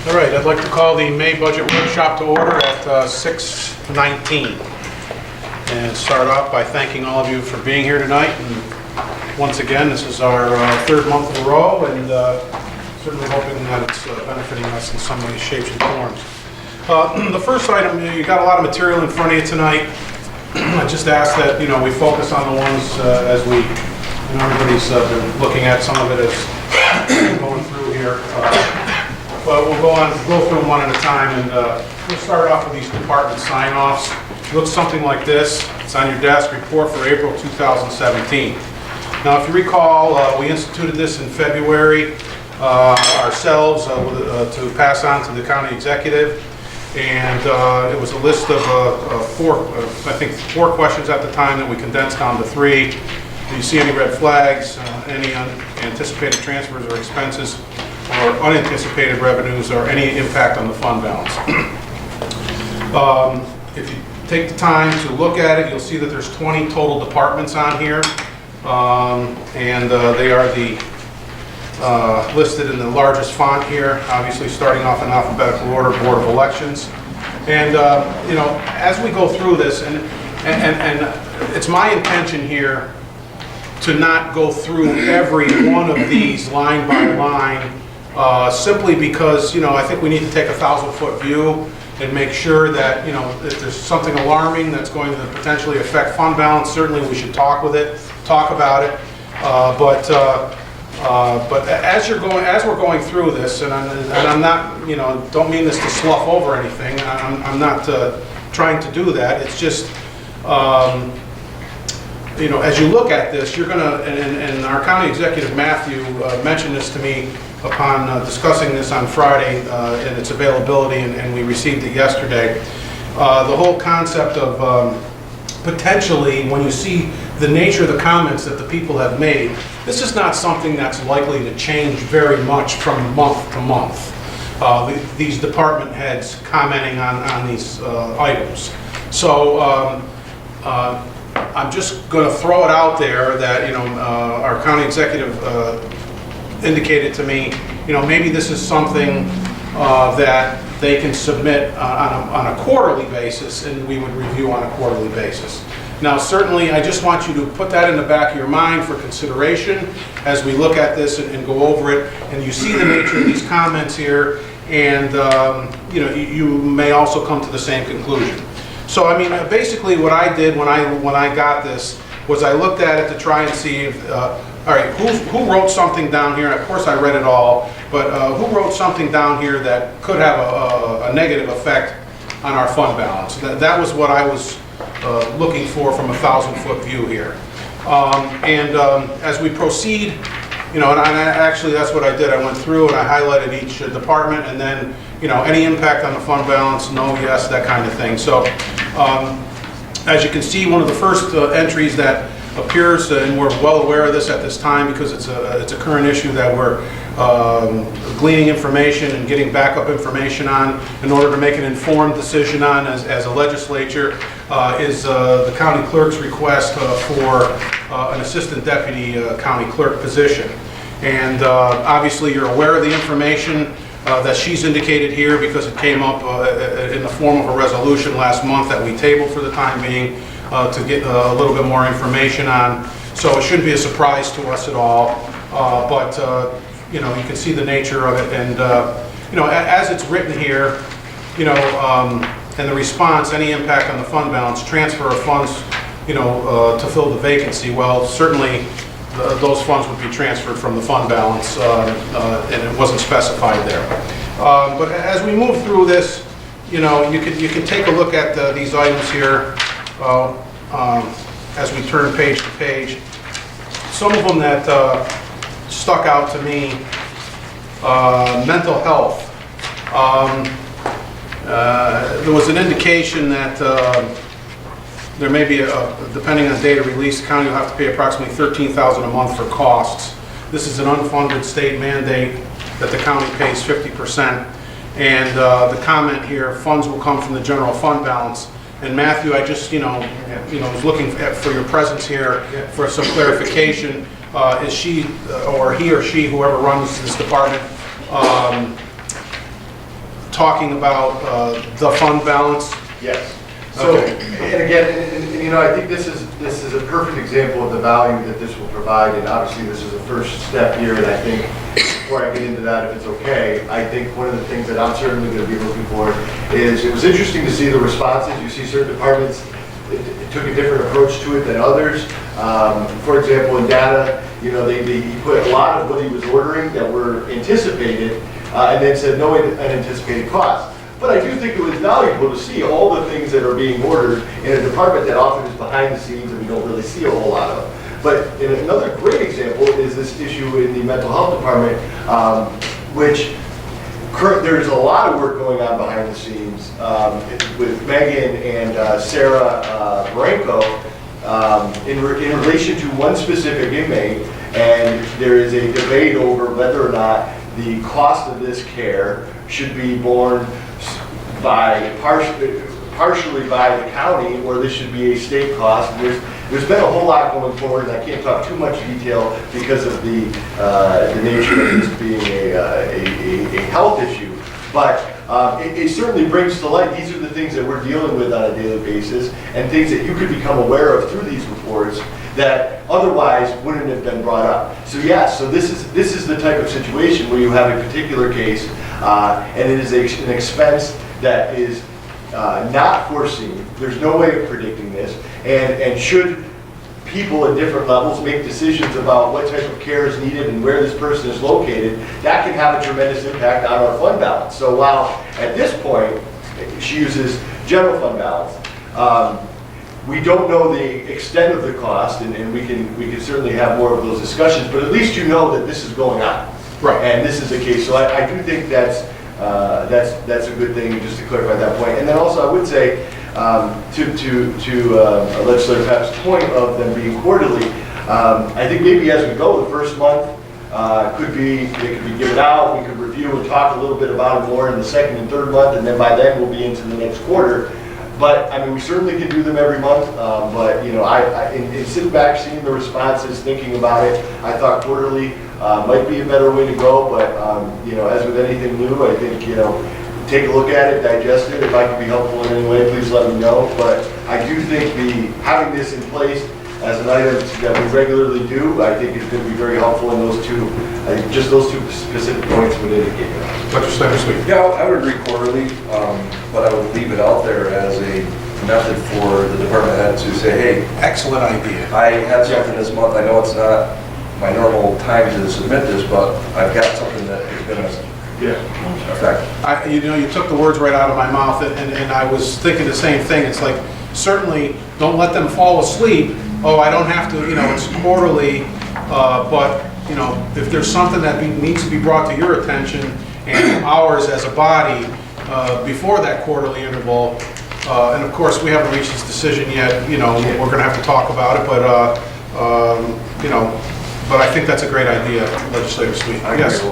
All right, I'd like to call the May budget workshop to order at 6:19. And start off by thanking all of you for being here tonight. And once again, this is our third month in a row, and certainly hoping that it's benefiting us in some way, shapes, and forms. The first item, you got a lot of material in front of you tonight. I just ask that, we focus on the ones as we, everybody's been looking at some of it as going through here. But we'll go through them one at a time, and we'll start off with these department sign-offs. It looks something like this. It's on your desk, report for April 2017. Now, if you recall, we instituted this in February ourselves to pass on to the county executive, and it was a list of four questions at the time that we condensed down to three. Do you see any red flags, any unanticipated transfers or expenses, or unanticipated revenues, or any impact on the fund balance? If you take the time to look at it, you'll see that there's 20 total departments on here, and they are listed in the largest font here, obviously starting off in alphabetical order, Board of Elections. And as we go through this, and it's my intention here to not go through every one of these line by line, simply because, I think we need to take a 1,000-foot view and make sure that, if there's something alarming that's going to potentially affect fund balance, certainly we should talk about it. But as we're going through this, and I'm not, don't mean this to slough over anything. I'm not trying to do that. It's just, as you look at this, you're going to, and our county executive Matthew mentioned this to me upon discussing this on Friday and its availability, and we received it yesterday. The whole concept of potentially, when you see the nature of the comments that the people have made, this is not something that's likely to change very much from month to month. These department heads commenting on these items. So I'm just going to throw it out there that our county executive indicated to me, maybe this is something that they can submit on a quarterly basis, and we would review on a quarterly basis. Now, certainly, I just want you to put that in the back of your mind for consideration as we look at this and go over it, and you see the nature of these comments here, and you may also come to the same conclusion. So, I mean, basically what I did when I got this was I looked at it to try and see if, all right, who wrote something down here? Of course, I read it all, but who wrote something down here that could have a negative effect on our fund balance? That was what I was looking for from a 1,000-foot view here. As we proceed, and actually that's what I did. I went through and I highlighted each department, and then, any impact on the fund balance, no, yes, that kind of thing. So, as you can see, one of the first entries that appears, and we're well aware of this at this time because it's a current issue that we're gleaning information and getting backup information on in order to make an informed decision on as a legislature, is the county clerk's request for an assistant deputy county clerk position. And obviously you're aware of the information that she's indicated here because it came up in the form of a resolution last month that we tabled for the time being to get a little bit more information on. So it shouldn't be a surprise to us at all. But you can see the nature of it, and as it's written here, and the response, any impact on the fund balance, transfer of funds, to fill the vacancy. Well, certainly those funds would be transferred from the fund balance, and it wasn't specified there. But as we move through this, you can take a look at these items here as we turn page to page. Some of them that stuck out to me, mental health. There was an indication that there may be, depending on date of release, the county will have to pay approximately $13,000 a month for costs. This is an unfunded state mandate that the county pays 50%. And the comment here, funds will come from the general fund balance. And Matthew, I just, was looking for your presence here for some clarification. Is she, or he or she, whoever runs this department, talking about the fund balance? Yes. So, Okay. and again, and, you know, I think this is a perfect example of the value that this will provide, and obviously this is a first step here, and I think, before I get into that, if it's okay, I think one of the things that I'm certainly going to be looking for is, it was interesting to see the responses. You see certain departments it took a different approach to it than others. For example, in data, you know, he put a lot of what he was ordering that were anticipated, and then said no unanticipated costs. But I do think it was valuable to see all the things that are being ordered in a department that often is behind the scenes and we don't really see a whole lot of. But in another great example is this issue in the mental health department, which there's a lot of work going on behind the scenes with Megan and Sarah Branco in relation to one specific inmate, and there is a debate over whether or not the cost of this care should be borne by partially by the county, or this should be a state cost. There's been a whole lot going forward, and I can't talk too much detail because of the nature of this being a health issue. But it certainly brings to light, these are the things that we're dealing with on a daily basis, and things that you could become aware of through these reports that otherwise wouldn't have been brought up. So yes, so this is the type of situation where you have a particular case, and it is an expense that is not foreseen. There's no way of predicting this, and should people at different levels make decisions about what type of care is needed and where this person is located, that can have a tremendous impact on our fund balance. So while at this point she uses general fund balance, we don't know the extent of the cost, and we can certainly have more of those discussions, but at least you know that this is going on. Right. And this is the case. So I do think that's a good thing, just to clarify that point. And then also I would say, to Legislator Papp's point of them being quarterly, I think maybe as we go, the first month they could be given out. We could review and talk a little bit about it more in the second and third month, and then by then we'll be into the next quarter. But I mean, we certainly can do them every month. But you know, in sitting back, seeing the responses, thinking about it, I thought quarterly might be a better way to go. But you know, as with anything new, I think, you know, take a look at it, digest it. If I can be helpful in any way, please let me know. But I do think having this in place as an item that we regularly do, I think is going to be very helpful in those two. I think just those two specific points would indicate that. Dr. Steiner-Sweet. Yeah, I would agree quarterly, but I would leave it out there as a method for the department head to say, hey, Excellent idea. I had something this month. I know it's not my normal time to submit this, but I've got something that is going to affect. You know, you took the words right out of my mouth, and I was thinking the same thing. It's like, certainly don't let them fall asleep. Oh, I don't have to, you know, it's quarterly, but, you know, if there's something that needs to be brought to your attention and ours as a body before that quarterly interval, and of course we haven't reached this decision yet, you know, we're going to have to talk about it, but, you know, but I think that's a great idea, Legislator Sweet. Yes.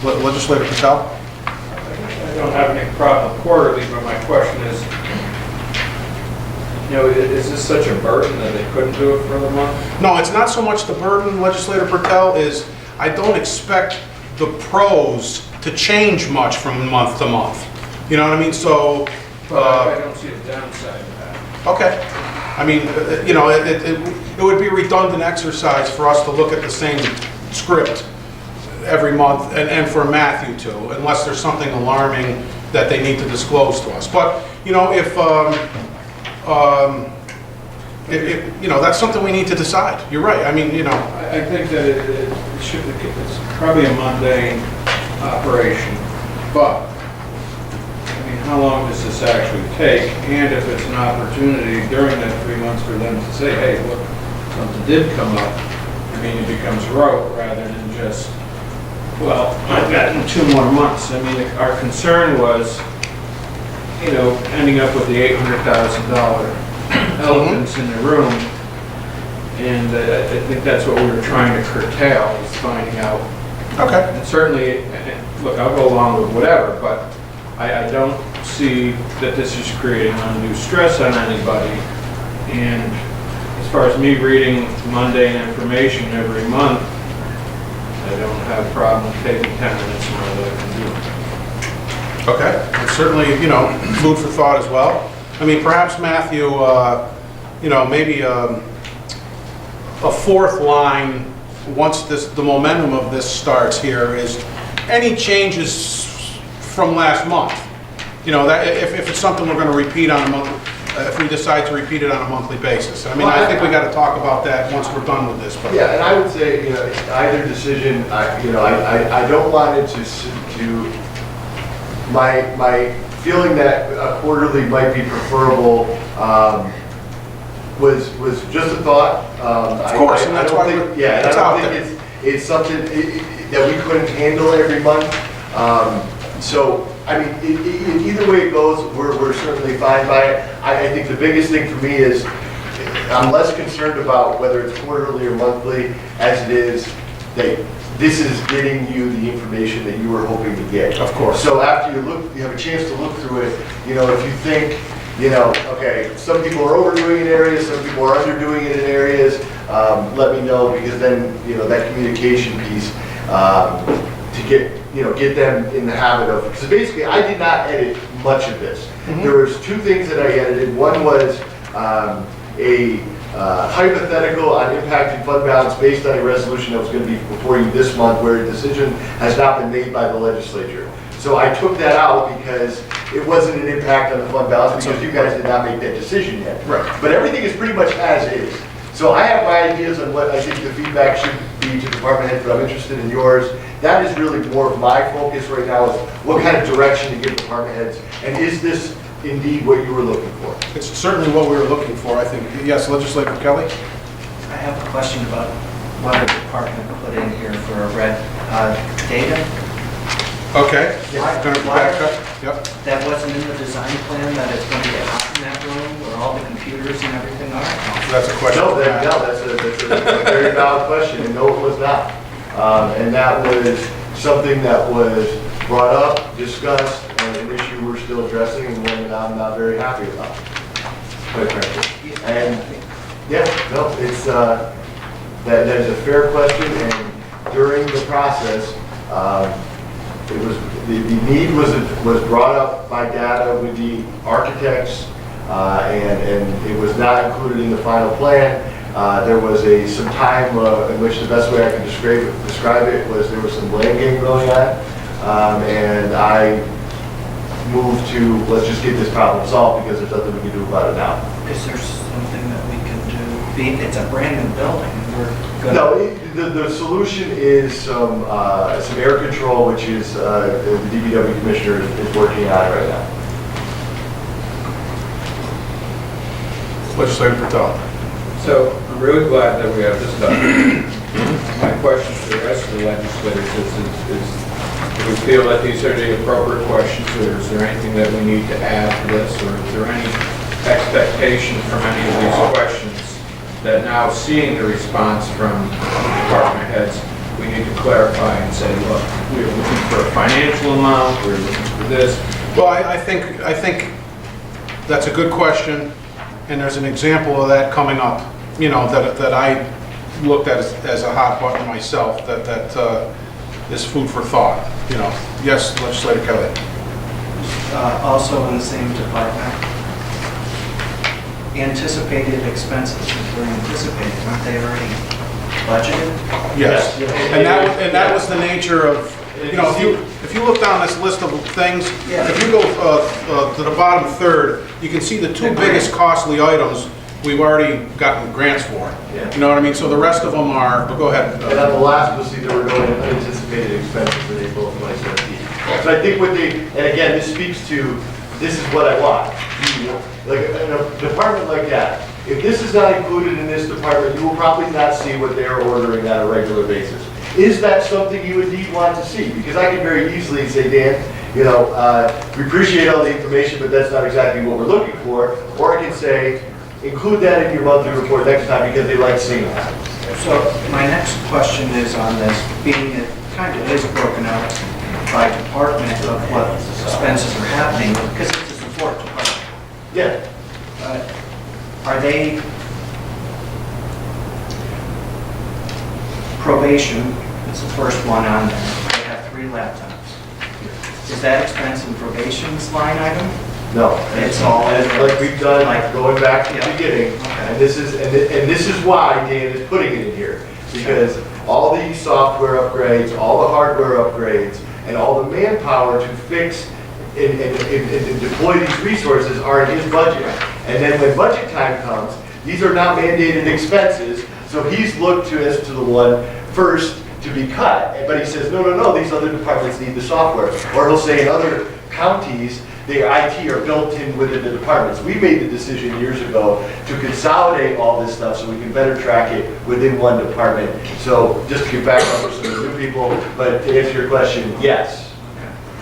Legislator Patel? I don't have any problem quarterly, but my question is, you know, is this such a burden that they couldn't do it for the month? No, it's not so much the burden, Legislator Patel, is I don't expect the pros to change much from month to month. You know what I mean? So, But I don't see a downside to that. okay. I mean, you know, it would be a redundant exercise for us to look at the same script every month, and for Matthew too, unless there's something alarming that they need to disclose to us. But, you know, if you know, that's something we need to decide. You're right. I mean, you know. I think that it's probably a mundane operation, but I mean, how long does this actually take? And if it's an opportunity during that 3 months for them to say, hey, look, something did come up, I mean, it becomes rote rather than just, well, I've gotten 2 more months. I mean, our concern was, you know, ending up with the $800,000 elephants in the room, and I think that's what we were trying to curtail, is finding out. Okay. And certainly, look, I'll go along with whatever, but I don't see that this is creating undue stress on anybody. And as far as me reading mundane information every month, I don't have a problem taking 10 minutes more than I can do. Okay. certainly, food for thought as well. I mean, perhaps Matthew, maybe a fourth line, once the momentum of this starts here, is any changes from last month. That if it's something we're going to repeat on a month, if we decide to repeat it on a monthly basis. I mean, I think we got to talk about that once we're done with this. But yeah, and I would say, either decision, I don't want it to my feeling that a quarterly might be preferable was just a thought. Of course, and that's why I don't think it's something that we couldn't handle every month. So, I mean, either way it goes, we're certainly fine by it. I think the biggest thing for me is I'm less concerned about whether it's quarterly or monthly as it is that this is getting you the information that you were hoping to get. Of course. So after you have a chance to look through it, if you think, okay, some people are overdoing it in areas, some people are underdoing it in areas, let me know, because then, that communication piece, to get them in the habit of, because basically I did not edit much of this. Mm-hmm. There was two things that I edited. One was a hypothetical on impacting fund balance based on a resolution that was going to be before you this month, where a decision has not been made by the legislature. So I took that out because it wasn't an impact on the fund balance, because you guys did not make that decision yet. Right. But everything is pretty much as is. So I have my ideas on what I think the feedback should be to department heads, but I'm interested in yours. That is really more of my focus right now, is what kind of direction to give department heads, and is this indeed what you were looking for? it's certainly what we were looking for, I think. Yes, Legislator Kelly? I have a question about what the department put in here for a red data. Okay. Why- Gonna why- back up? Yep. That wasn't in the design plan, that it's going to get hot in that room where all the computers and everything are? That's a question. No, that's a very valid question, and no, it was not. And that was something that was brought up, discussed, and an issue we're still addressing, and one that I'm not very happy about, quite frankly. And, yeah, no, it's, that is a fair question, and during the process, it was, the need was brought up by data with the architects, and it was not included in the final plan. There was some time in which the best way I can describe it was there was some blame game going on, and I moved to, let's just get this problem solved, because there's nothing we can do about it now. Is there something that we can do? It's a brand new building. We're gonna... No, the solution is some air control, which is the DPW commissioner is working on right now. Legislator Patel. So I'm really glad that we have this done. My question to the rest of the legislators is do we feel that these are the appropriate questions, or is there anything that we need to add to this, or is there any expectation from any of these questions that now, seeing the response from department heads, we need to clarify and say, look, we're looking for a financial amount, we're looking for this. Well, I think that's a good question, and there's an example of that coming up, that I looked at as a hot button myself, that is food for thought, Yes, Legislator Kelly. Also in the same department, anticipated expenses, if they're anticipated, aren't they already budgeted? Yes, and that was the nature of, if you look down this list of things, if you go to the bottom third, you can see the two biggest costly items we've already gotten grants for. Yeah. You know what I mean? So the rest of them are, but go ahead. And on the last, you'll see there were no unanticipated expenses in April of 2017. So I think and again, this speaks to, this is what I want. Like in a department like that, if this is not included in this department, you will probably not see what they're ordering on a regular basis. Is that something you indeed want to see? Because I can very easily say, Dan, we appreciate all the information, but that's not exactly what we're looking for. Or I can say, include that in your monthly report next time, because they like seeing that. So my next question is on this, being it kind of is broken out by department of what expenses are happening, because it's a support department. Yeah. Are they probation? It's the first one on there. They have 3 laptops. Is is that expense in probation's line item? No. It's all- And like we've done, Like- going back to the Yeah. beginning, Okay. and this is why Dan is putting it in here. Because all the software upgrades, all the hardware upgrades, and all the manpower to fix and deploy these resources are in his budget. And then when budget time comes, these are not mandated expenses, so he's looked to as to the one first to be cut. But he says, no, no, no, these other departments need the software. Or he'll say in other counties, the IT are built in within the departments. We made the decision years ago to consolidate all this stuff so we can better track it within one department. So just to get back on for some of the new people, but to answer your question, yes.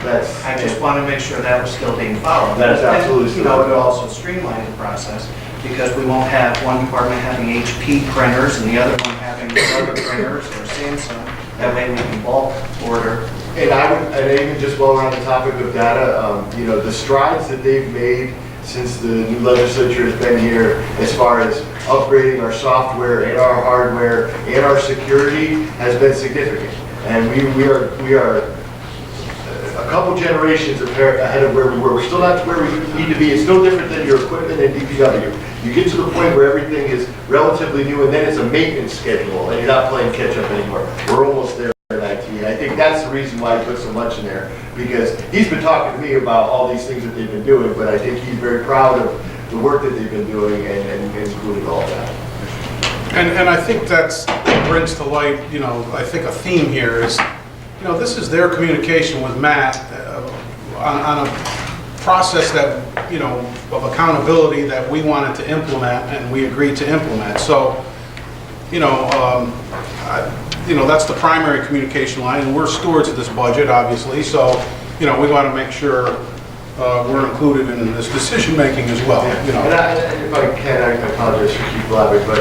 That's. I just want to make sure that was still being followed. That is absolutely And, you know, it still- would also streamline the process, because we won't have one department having HP printers and the other one having other printers or Samsung. That way we can bulk order. And even just while we're on the topic of data, you know, the strides that they've made since the new legislature has been here, as far as upgrading our software and our hardware and our security, has been significant. And we are a couple generations ahead of where we were. We're still not where we need to be. It's no different than your equipment in DPW. You get to the point where everything is relatively new, and then it's a maintenance schedule, and you're not playing catch up anymore. We're almost there in IT. I think that's the reason why he put so much in there, because he's been talking to me about all these things that they've been doing, but I think he's very proud of the work that they've been doing and including all that. And I think that brings to light, you know, I think a theme here is, you know, this is their communication with Matt on a process that, you know, of accountability that we wanted to implement and we agreed to implement. So, you know, that's the primary communication line, and we're stewards of this budget, obviously. So, you know, we want to make sure we're included in this decision-making as well, you know. And if I can, I apologize for keep blabbing, but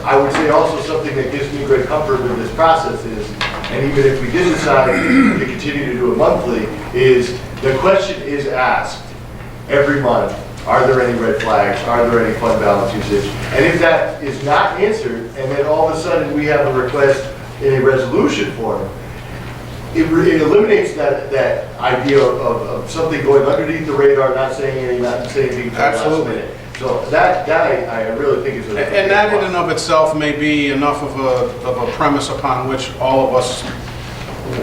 I would say also something that gives me great comfort with this process is, and even if we did decide to continue to do it monthly, is the question is asked every month, are there any red flags? Are there any fund balance usage? And if that is not answered, and then all of a sudden we have a request in a resolution form, it eliminates that idea of something going underneath the radar, not saying anything, not saying anything. Absolutely. So that I really think is a. And that in and of itself may be enough of a premise upon which all of us,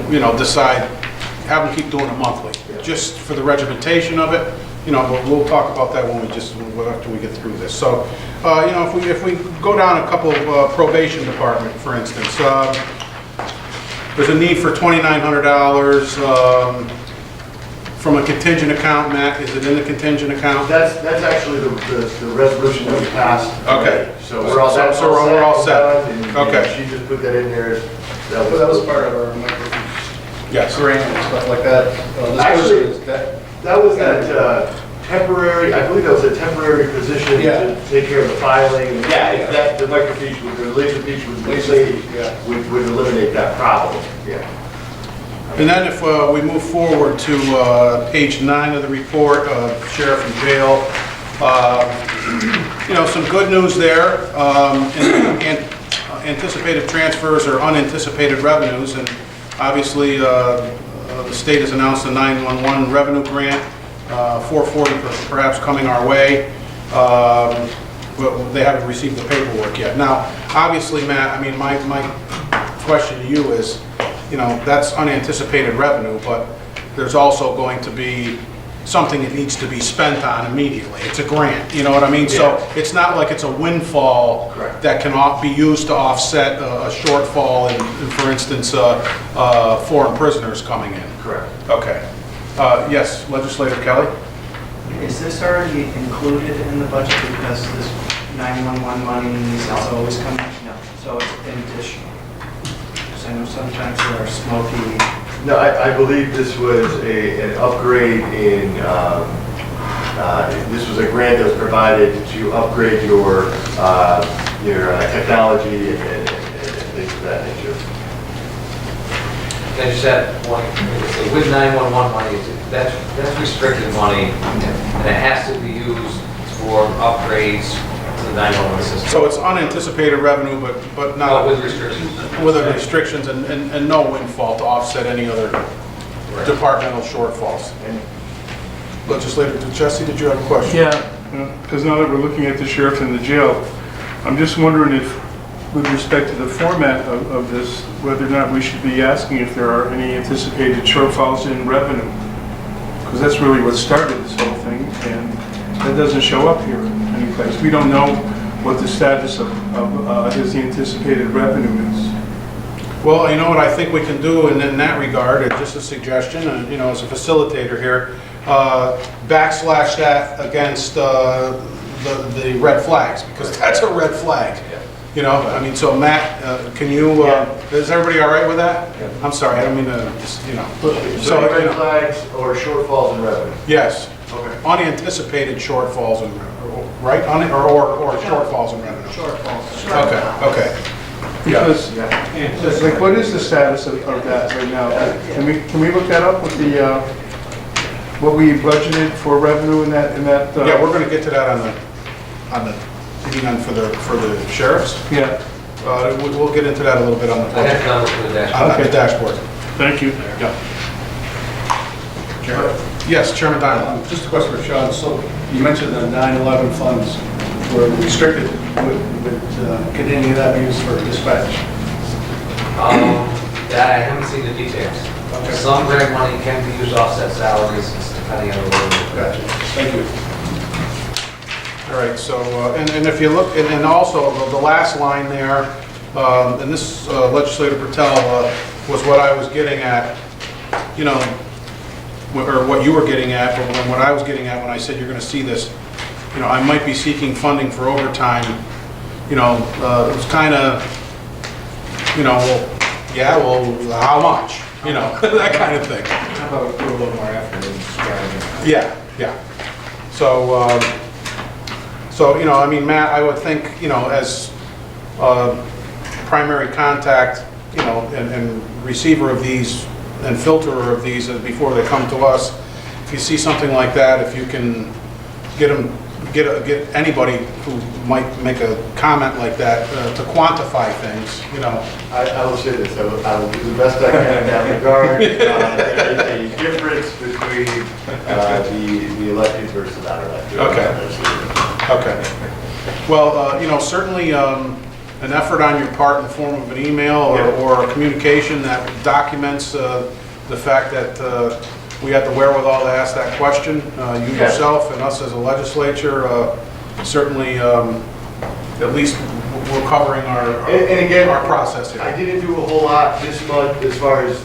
you know, decide, have them keep doing it monthly, just for the regimentation of it. You know, but we'll talk about that after we get through this. So, you know, if we go down a couple of probation department, for instance, there's a need for $2,900 from a contingent account. Matt, is it in the contingent account? That's actually the resolution that we passed. Okay. So we're all set. So we're all set. And Okay. she just put that in there. That was part of our microfiche Yes. grant and stuff like that. This Actually, person is that- That was that temporary, I believe that was a temporary position Yeah. to take care of the filing. Yeah, that, the microfiche, the laser fiche would would eliminate that problem. Yeah. And then if we move forward to page 9 of the report, sheriff and jail, you know, some good news there. Anticipated transfers or unanticipated revenues, and obviously the state has announced a 911 revenue grant, 440 perhaps coming our way, but they haven't received the paperwork yet. Now, obviously, Matt, I mean, my question to you is, you know, that's unanticipated revenue, but there's also going to be something that needs to be spent on immediately. It's a grant, you know what I mean? So it's not like it's a windfall Correct. that can be used to offset a shortfall in, for instance, foreign prisoners coming in. Correct. Okay. Yes, Legislator Kelly? Is this already included in the budget, because this 911 money is always coming? No, so it's additional. Because I know sometimes there are smoky. No, I believe this was an upgrade in, this was a grant that was provided to upgrade your technology and things of that nature. I just had one, with 911 money, that's restricted money, and it has to be used for upgrades to the 911 system. So it's unanticipated revenue, but not With restrictions. with the restrictions and no windfall to offset any other departmental shortfalls. And Legislator Jesse, did you have a question? Yeah, because now that we're looking at the sheriff and the jail, I'm just wondering if, with respect to the format of this, whether or not we should be asking if there are any anticipated shortfalls in revenue. Because that's really what started this whole thing, and that doesn't show up here anyplace. We don't know what the status of his anticipated revenue is. Well, you know what I think we can do in that regard, and just a suggestion, and you know, as a facilitator here, backslash that against the red flags, because that's a red flag. You know, I mean, so Matt, can you, is everybody all right with that? I'm sorry, I don't mean to, just, you know. so you red know, flags or shortfalls in revenue? yes, Okay. unanticipated shortfalls in, right, or shortfalls in revenue. Shortfalls. Okay. Because, Yeah. like, what is the status of that right now? Can we look that up with the, what we budgeted for revenue in that? Yeah, we're gonna get to that on the, you mean for the sheriffs? Yeah, We'll get into that a little bit on the I have budget, numbers for the dashboard. on the dashboard. thank you. Yeah. Yes, Chairman Diamond. Just a question for Sean. So you mentioned the 9/11 funds were restricted. Could any of that be used for dispatch? That I haven't seen the details. Some grant money can be used to offset salaries, depending on the road. Gotcha. Thank you. All right, so, and if you look, and also the last line there, and this Legislator Patel was what I was getting at, you know, or what you were getting at, but what I was getting at when I said you're going to see this, you know, I might be seeking funding for overtime, you know, it was kind of, you know, well, yeah, well, how much? You know, that kind of thing. How about we put a little more effort in strategy? Yeah. So, so, you know, I mean, Matt, I would think, you know, as primary contact, you know, and receiver of these and filterer of these before they come to us, if you see something like that, if you can get anybody who might make a comment like that to quantify things, you know. I will say this, I will do the best I can in that regard. There is a difference between the elected versus not elected. Okay. Well, you know, certainly an effort on your part in the form of an email or a communication that documents the fact that we had the wherewithal to ask that question, you yourself and us as a legislature, certainly at least we're covering And again, our process here. I didn't do a whole lot this month as far as,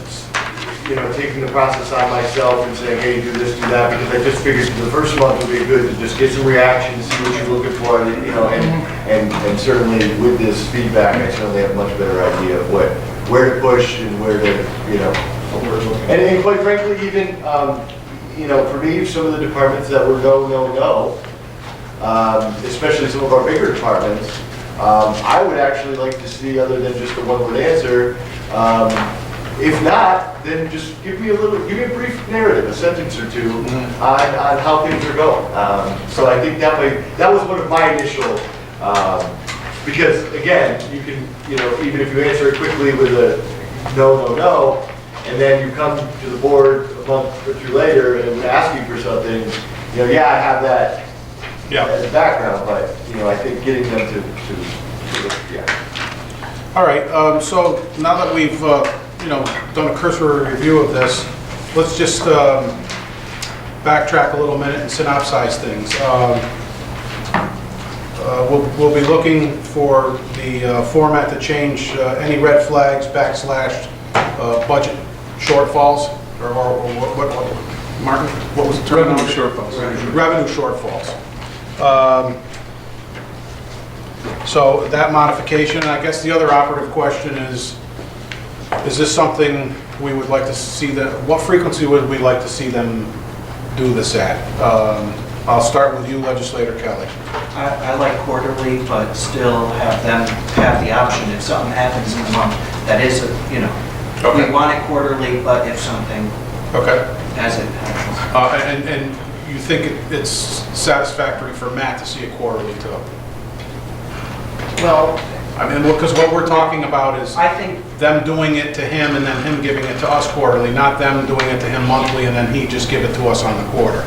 you know, taking the process on myself and saying, hey, do this, do that, because I just figured the first month would be good to just get some reactions, see what you're looking for, you know, and certainly with this feedback, I certainly have a much better idea of where to push and where to, you know, and quite frankly, even, you know, for me, some of the departments that were no, especially some of our bigger departments, I would actually like to see, other than just a one-word answer, if not, then just give me a brief narrative, a sentence or two on how things are going. So I think that was one of my initial, because again, you can, you know, even if you answer it quickly with a no, and then you come to the board a month or two later and ask you for something, you know, yeah, I have that as a background, but, you know, I think getting them to All right, so now that we've, you know, done a cursory review of this, let's just backtrack a little minute and synopsize things. We'll be looking for the format to change any red flags, backslash, budget shortfalls, or what, Martin, what was the term? Revenue shortfalls. Revenue shortfalls. So that modification, and I guess the other operative question is this something we would like to see what frequency would we like to see them do this at? I'll start with you, Legislator Kelly. I like quarterly, but still have them have the option if something happens in the month that is, you know, Okay. we want it quarterly, but if something, Okay. as it happens. And you think it's satisfactory for Matt to see it quarterly too? Well, I mean, because what we're talking about is I think, them doing it to him and then him giving it to us quarterly, not them doing it to him monthly and then he just give it to us on the quarter.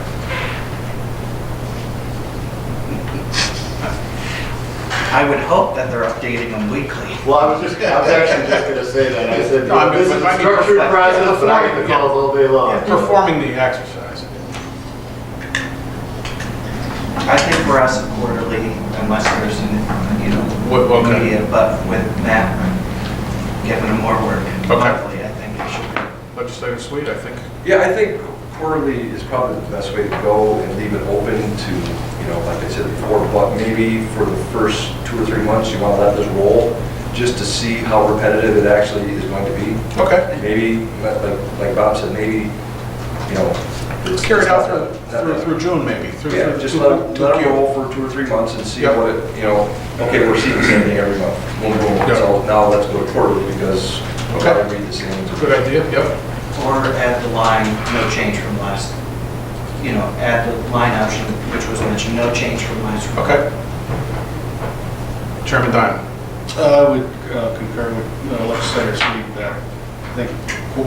I would hope that they're updating them weekly. Well, I was actually just gonna say that. I said, No, I mean, this is but I a mean, structured yeah, process, but I get the calls all day long. Performing the exercise. I think for us, quarterly, unless there's an, Okay. immediate, but with Matt giving them more work Okay. monthly, I think it should be. Legislator Sweet, I think. Yeah, I think quarterly is probably the best way to go and leave it open to, like I said before, but maybe for the first 2 or 3 months, you want to let this roll just to see how repetitive it actually is going to be. Okay. Maybe, like Bob said, maybe, Carry it out through June maybe. Yeah, just let it roll for 2 or 3 months and see Yep. what it, okay, we're seeing the same thing every month. Boom, boom. Yep. So now let's go to quarterly because we're Okay. going to read the same. Good idea, yep. Or add the line, no change from last, add the line option, which was mentioned, no change from last. Okay. Chairman Diamond. I would concur with Legislator Sweet that I think, we'll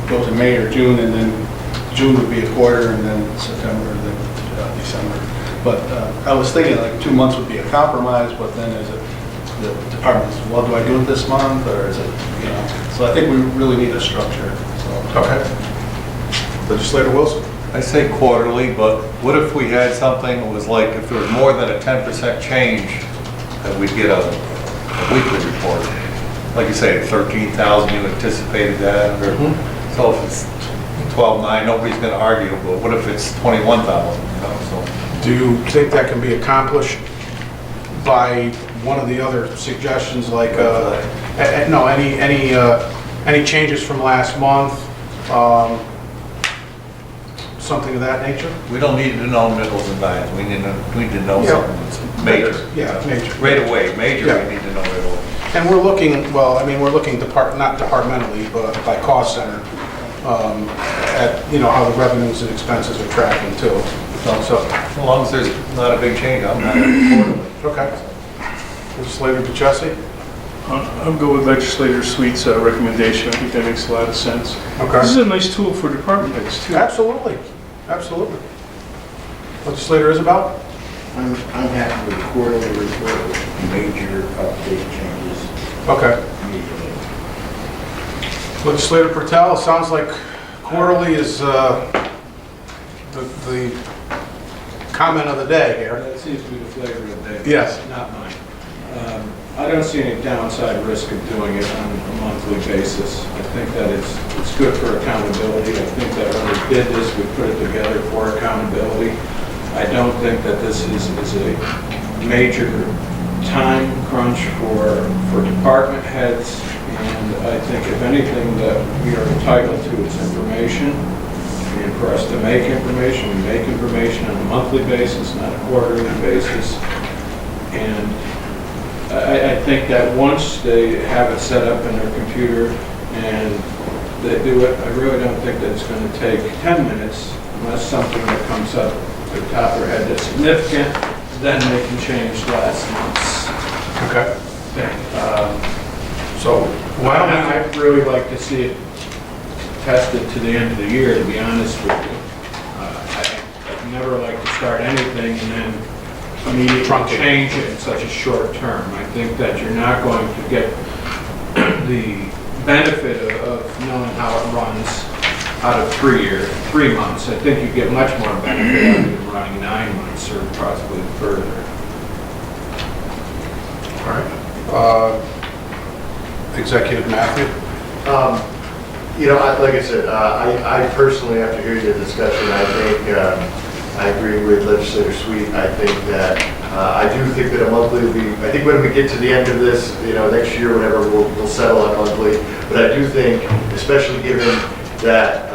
go to May or June, and then June would be a quarter, and then September, and then December. But I was thinking like 2 months would be a compromise, but then is it the departments, well, do I do it this month, or is it, so I think we really need a structure, so. Okay. Legislator Wilson. I say quarterly, but what if we had something that was like, if there was more than a 10% change, that we'd get a weekly report? Like you say, 13,000, you anticipated that, or, so if it's 12.9, nobody's gonna argue, but what if it's 21,000, so. Do you think that can be accomplished by one of the other suggestions, like, no, any changes from last month? Something of that nature? We don't need to know nickels and dimes, we need to know Yeah. something that's major. Yeah, major. Right away, major, Yeah. we need to know right away. And we're looking, well, I mean, we're looking not departmentally, but by cost center, at, how the revenues and expenses are tracking too. So, As long as there's not a big change, I'm not quarterly. okay. Legislator Duchessis? I'll go with Legislator Sweet's recommendation. I think that makes a lot of sense. Okay. This is a nice tool for department heads, too. Absolutely, absolutely. Legislator Isabel? I'm happy with quarterly report with major update changes Okay. immediately. Legislator Pertel, it sounds like quarterly is the comment of the day here. That seems to be the flavor of the day. Yes. Not mine. I don't see any downside risk of doing it on a monthly basis. I think that it's good for accountability. I think that when we did this, we put it together for accountability. I don't think that this is a major time crunch for department heads, and I think if anything that we are entitled to is information, and for us to make information, we make information on a monthly basis, not a quarterly basis. And I think that once they have it set up in their computer and they do it, I really don't think that it's going to take 10 minutes unless something that comes up at the top of their head that's significant, then they can change last month's Okay. thing. So, why don't we... I'd really like to see it tested to the end of the year, to be honest with you. I'd never like to start anything and then immediately change it in such a short term. I think that you're not going to get the benefit of knowing how it runs out of 3 months. I think you get much more benefit out of it running 9 months or possibly further. All right. Executive Matthew? Like I said, I personally, after hearing the discussion, I think I agree with Legislator Sweet. I think that, I do think that a monthly will be, I think when we get to the end of this, next year, whatever, we'll settle on monthly. But I do think, especially given that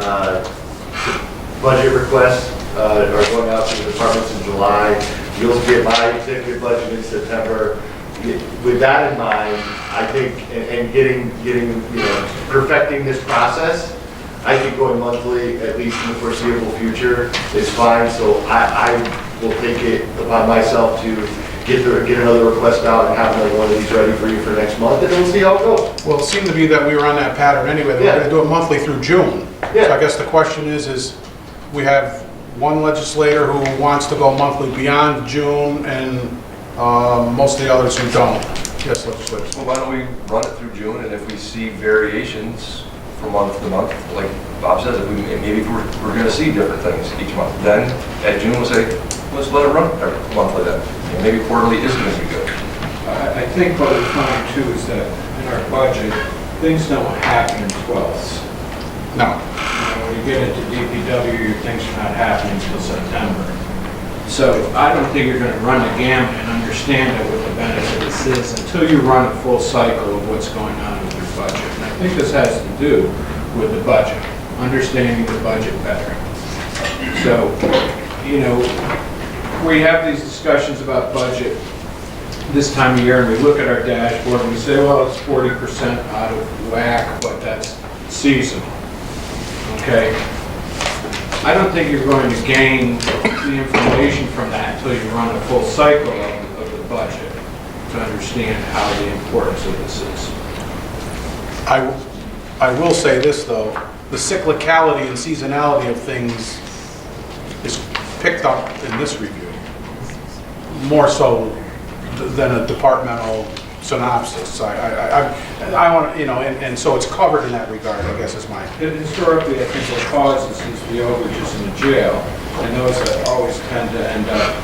budget requests are going out to the departments in July, you'll get my executive budget in September. With that in mind, I think, and getting, perfecting this process, I think going monthly, at least in the foreseeable future, is fine. So I will take it upon myself to get another request out and have another one of these ready for you for next month, and then we'll see how it goes. Well, it seemed to be that we were on that pattern anyway, that we're Yeah. gonna do it monthly through June. Yeah. So I guess the question is we have one legislator who wants to go monthly beyond June, and most of the others who don't. Yes, legislator. Well, why don't we run it through June, and if we see variations from month to month, like Bob says, maybe if we're gonna see different things each month, then at June we'll say, let's let it run every monthly then. And maybe quarterly is gonna be good. I think what we find too is that in our budget, things don't happen in 12ths. No. When you get into DPW, your things are not happening until September. So I don't think you're gonna run the gamut and understand that what the benefit of this is until you run a full cycle of what's going on with your budget. And I think this has to do with the budget, understanding the budget better. So, you know, we have these discussions about budget this time of year, and we look at our dashboard and we say, well, it's 40% out of whack, but that's seasonal. Okay? I don't think you're going to gain the information from that until you run a full cycle of the budget to understand how the importance of this is. I will say this, though, the cyclicality and seasonality of things is picked up in this review, more so than a departmental synopsis. I want, you know, and so it's covered in that regard, I guess is my... Historically, I think what causes is the overages in the jail, and those that always tend to end up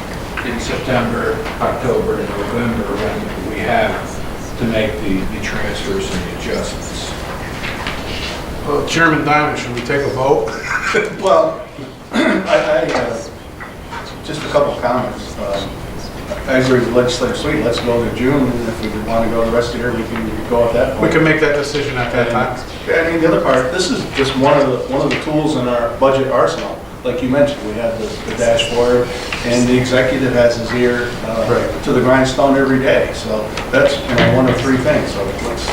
in September, October, and November when we have to make the transfers and the adjustments. Chairman Diamond, should we take a vote? Well, just a couple of comments. I agree with legislator Sweet, let's go to June, and if we want to go the rest of the year, we can go at that We point. can make that decision at that time. I mean, the other part, this is just one of the tools in our budget arsenal. Like you mentioned, we have the dashboard, and the executive has his ear to the grindstone every day. So that's, you know, one of three things. So let's,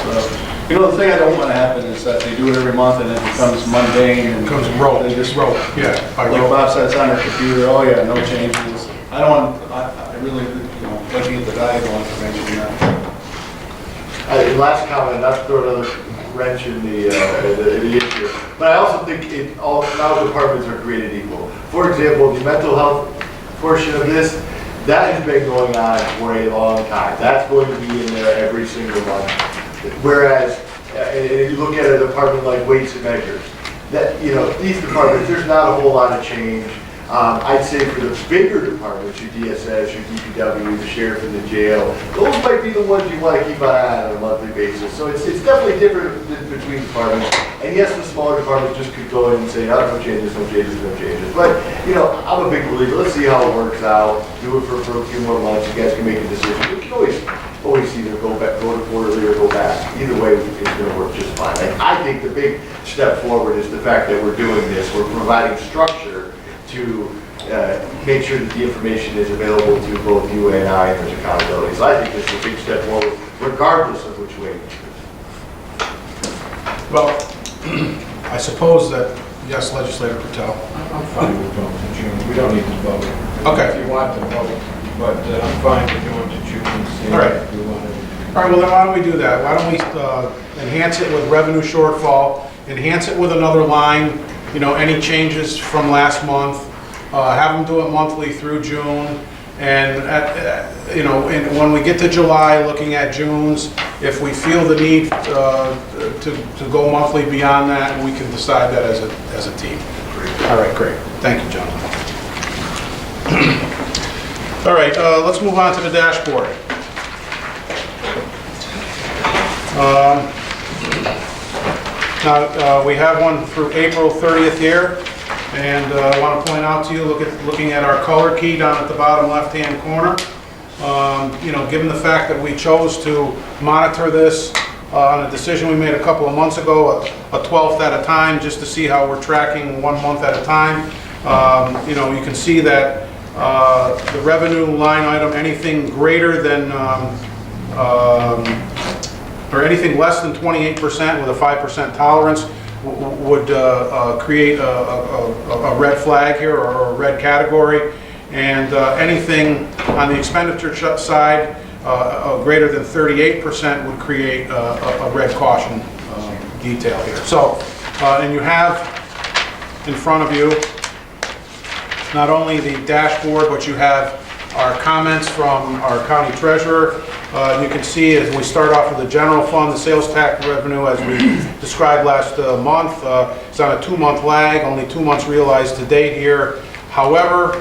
you know, the thing I don't want to happen is that they do it every month and it becomes mundane and Becomes rote. They just Rote, yeah, by like rote. Bob said, it's on their computer. Oh yeah, no changes. I don't want. I really, you know, like to get the valuable information. Last comment, not to throw another wrench in the issue, but I also think all departments are created equal. For example, the mental health portion of this, that has been going on for a long time. That's going to be in there every single month. Whereas, if you look at a department like weights and measures, that, you know, these departments, there's not a whole lot of change. I'd say for the bigger departments, your DSS, your DPW, the sheriff and the jail, those might be the ones you want to keep an eye on a monthly basis. So it's definitely different between departments. And yes, the smaller departments just could go in and say, oh, no changes, no changes, no changes. But, you know, I'm a big believer. Let's see how it works out. Do it for a few more months. You guys can make a decision. You can always either go to quarterly or go back. Either way, it's going to work just fine. I think the big step forward is the fact that we're doing this. We're providing structure to make sure that the information is available to both you and I, and there's accountability. So I think this is a big step forward, regardless of which way. Well, I suppose that, yes, Legislator Patel. I'm fine with going to June. We don't need to vote. Okay. If you want to vote, but I'm fine with going to June and seeing All right. if we want to. All right, well then why don't we do that? Why don't we enhance it with revenue shortfall, enhance it with another line, you know, any changes from last month, have them do it monthly through June, and you know, and when we get to July, looking at June's, if we feel the need to go monthly beyond that, we can decide that as a team. All right, great. Thank you, John. All right, let's move on to the dashboard. Now, we have one through April 30th here, and I want to point out to you, looking at our color key down at the bottom left-hand corner, you know, given the fact that we chose to monitor this on a decision we made a couple of months ago, a 12th at a time, just to see how we're tracking 1 month at a time, you know, you can see that the revenue line item, anything greater than or anything less than 28% with a 5% tolerance would create a red flag here or a red category. And anything on the expenditure side greater than 38% would create a red caution detail here. So, and you have in front of you not only the dashboard, but you have our comments from our county treasurer. You can see as we start off with the general fund, the sales tax revenue, as we described last month, it's on a 2-month lag, only 2 months realized to date here. However,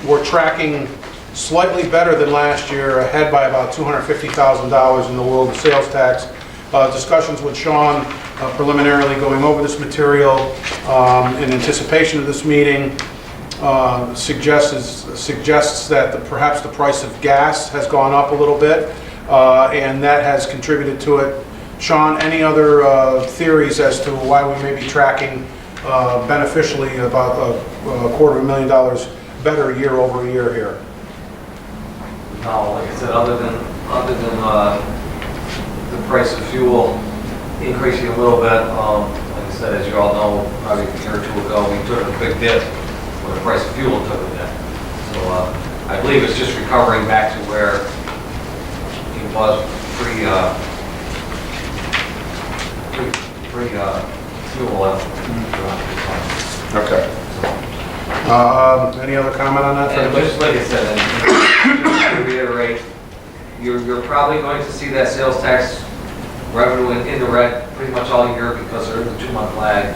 we're tracking slightly better than last year, ahead by about $250,000 in the world of sales tax. Discussions with Sean preliminarily going over this material in anticipation of this meeting suggests that perhaps the price of gas has gone up a little bit, and that has contributed to it. Sean, any other theories as to why we may be tracking beneficially about $250,000 better year over year here? No, like I said, other than the price of fuel increasing a little bit, like I said, as you all know, probably a year or two ago, we took a big dip when the price of fuel took a dip. So I believe it's just recovering back to where it was pre-fuel oil. Okay. Any other comment on that? And just like I said, and just to reiterate, you're probably going to see that sales tax revenue in the red pretty much all year because there is a 2-month lag.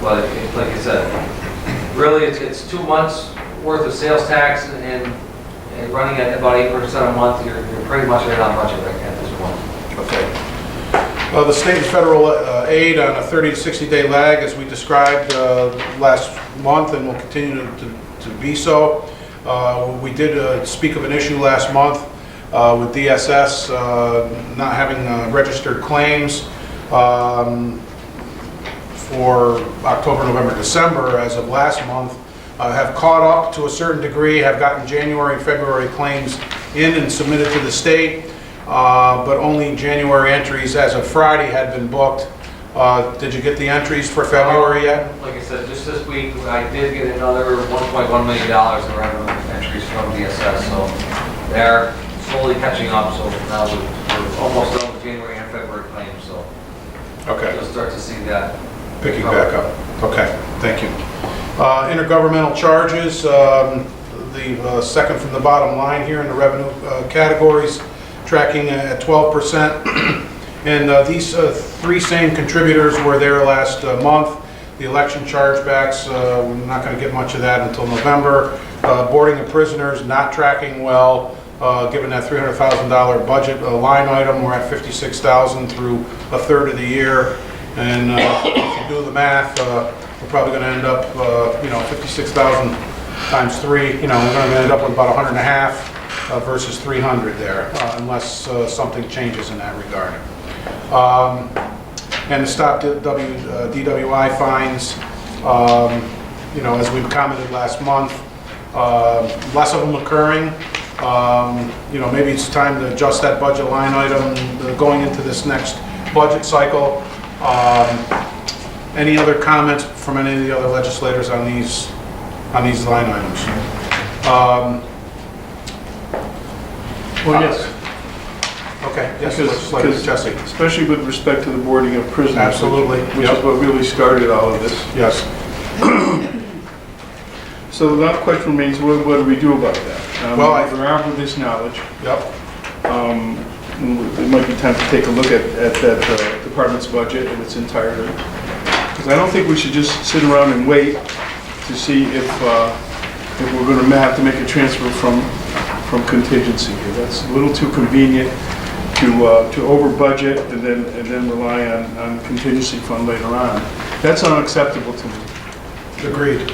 But like I said, really it's 2 months worth of sales tax and running at about 8% a month. You're pretty much right on budget right at this point. Okay. The state and federal aid on a 30 to 60 day lag, as we described last month, and will continue to be so. We did speak of an issue last month with DSS not having registered claims for October, November, December as of last month. Have caught up to a certain degree, have gotten January and February claims in and submitted to the state. But only January entries as of Friday had been booked. Did you get the entries for February yet? Like I said, just this week, I did get another $1.1 million in revenue entries from DSS, so they're slowly catching up, so now we're almost done with January and February claims, so Okay. you'll start to see that. Picking back up. Okay, thank you. Intergovernmental charges, the second from the bottom line here in the revenue categories, tracking at 12%. And these three same contributors were there last month. The election chargebacks, we're not going to get much of that until November. Boarding of prisoners, not tracking well, given that $300,000 budget line item. We're at $56,000 through a third of the year. And if you do the math, we're probably going to end up, 56,000 times 3, we're going to end up with about 150 versus 300 there, unless something changes in that regard. And the stop DWI fines, as we've commented last month, less of them occurring. Maybe it's time to adjust that budget line item going into this next budget cycle. Any other comments from any of the other legislators on these line items? Well, yes. Okay, yes, Because Jesse. especially with respect to the boarding of prisoners. Absolutely. Which is what really started all of this. Yes. So the question remains, what do we do about that? Well, we're armed with this knowledge. Yep. It might be time to take a look at that department's budget in its entirety. Because I don't think we should just sit around and wait to see if we're going to have to make a transfer from contingency here. That's a little too convenient to over budget and then rely on contingency fund later on. That's unacceptable to me. Agreed.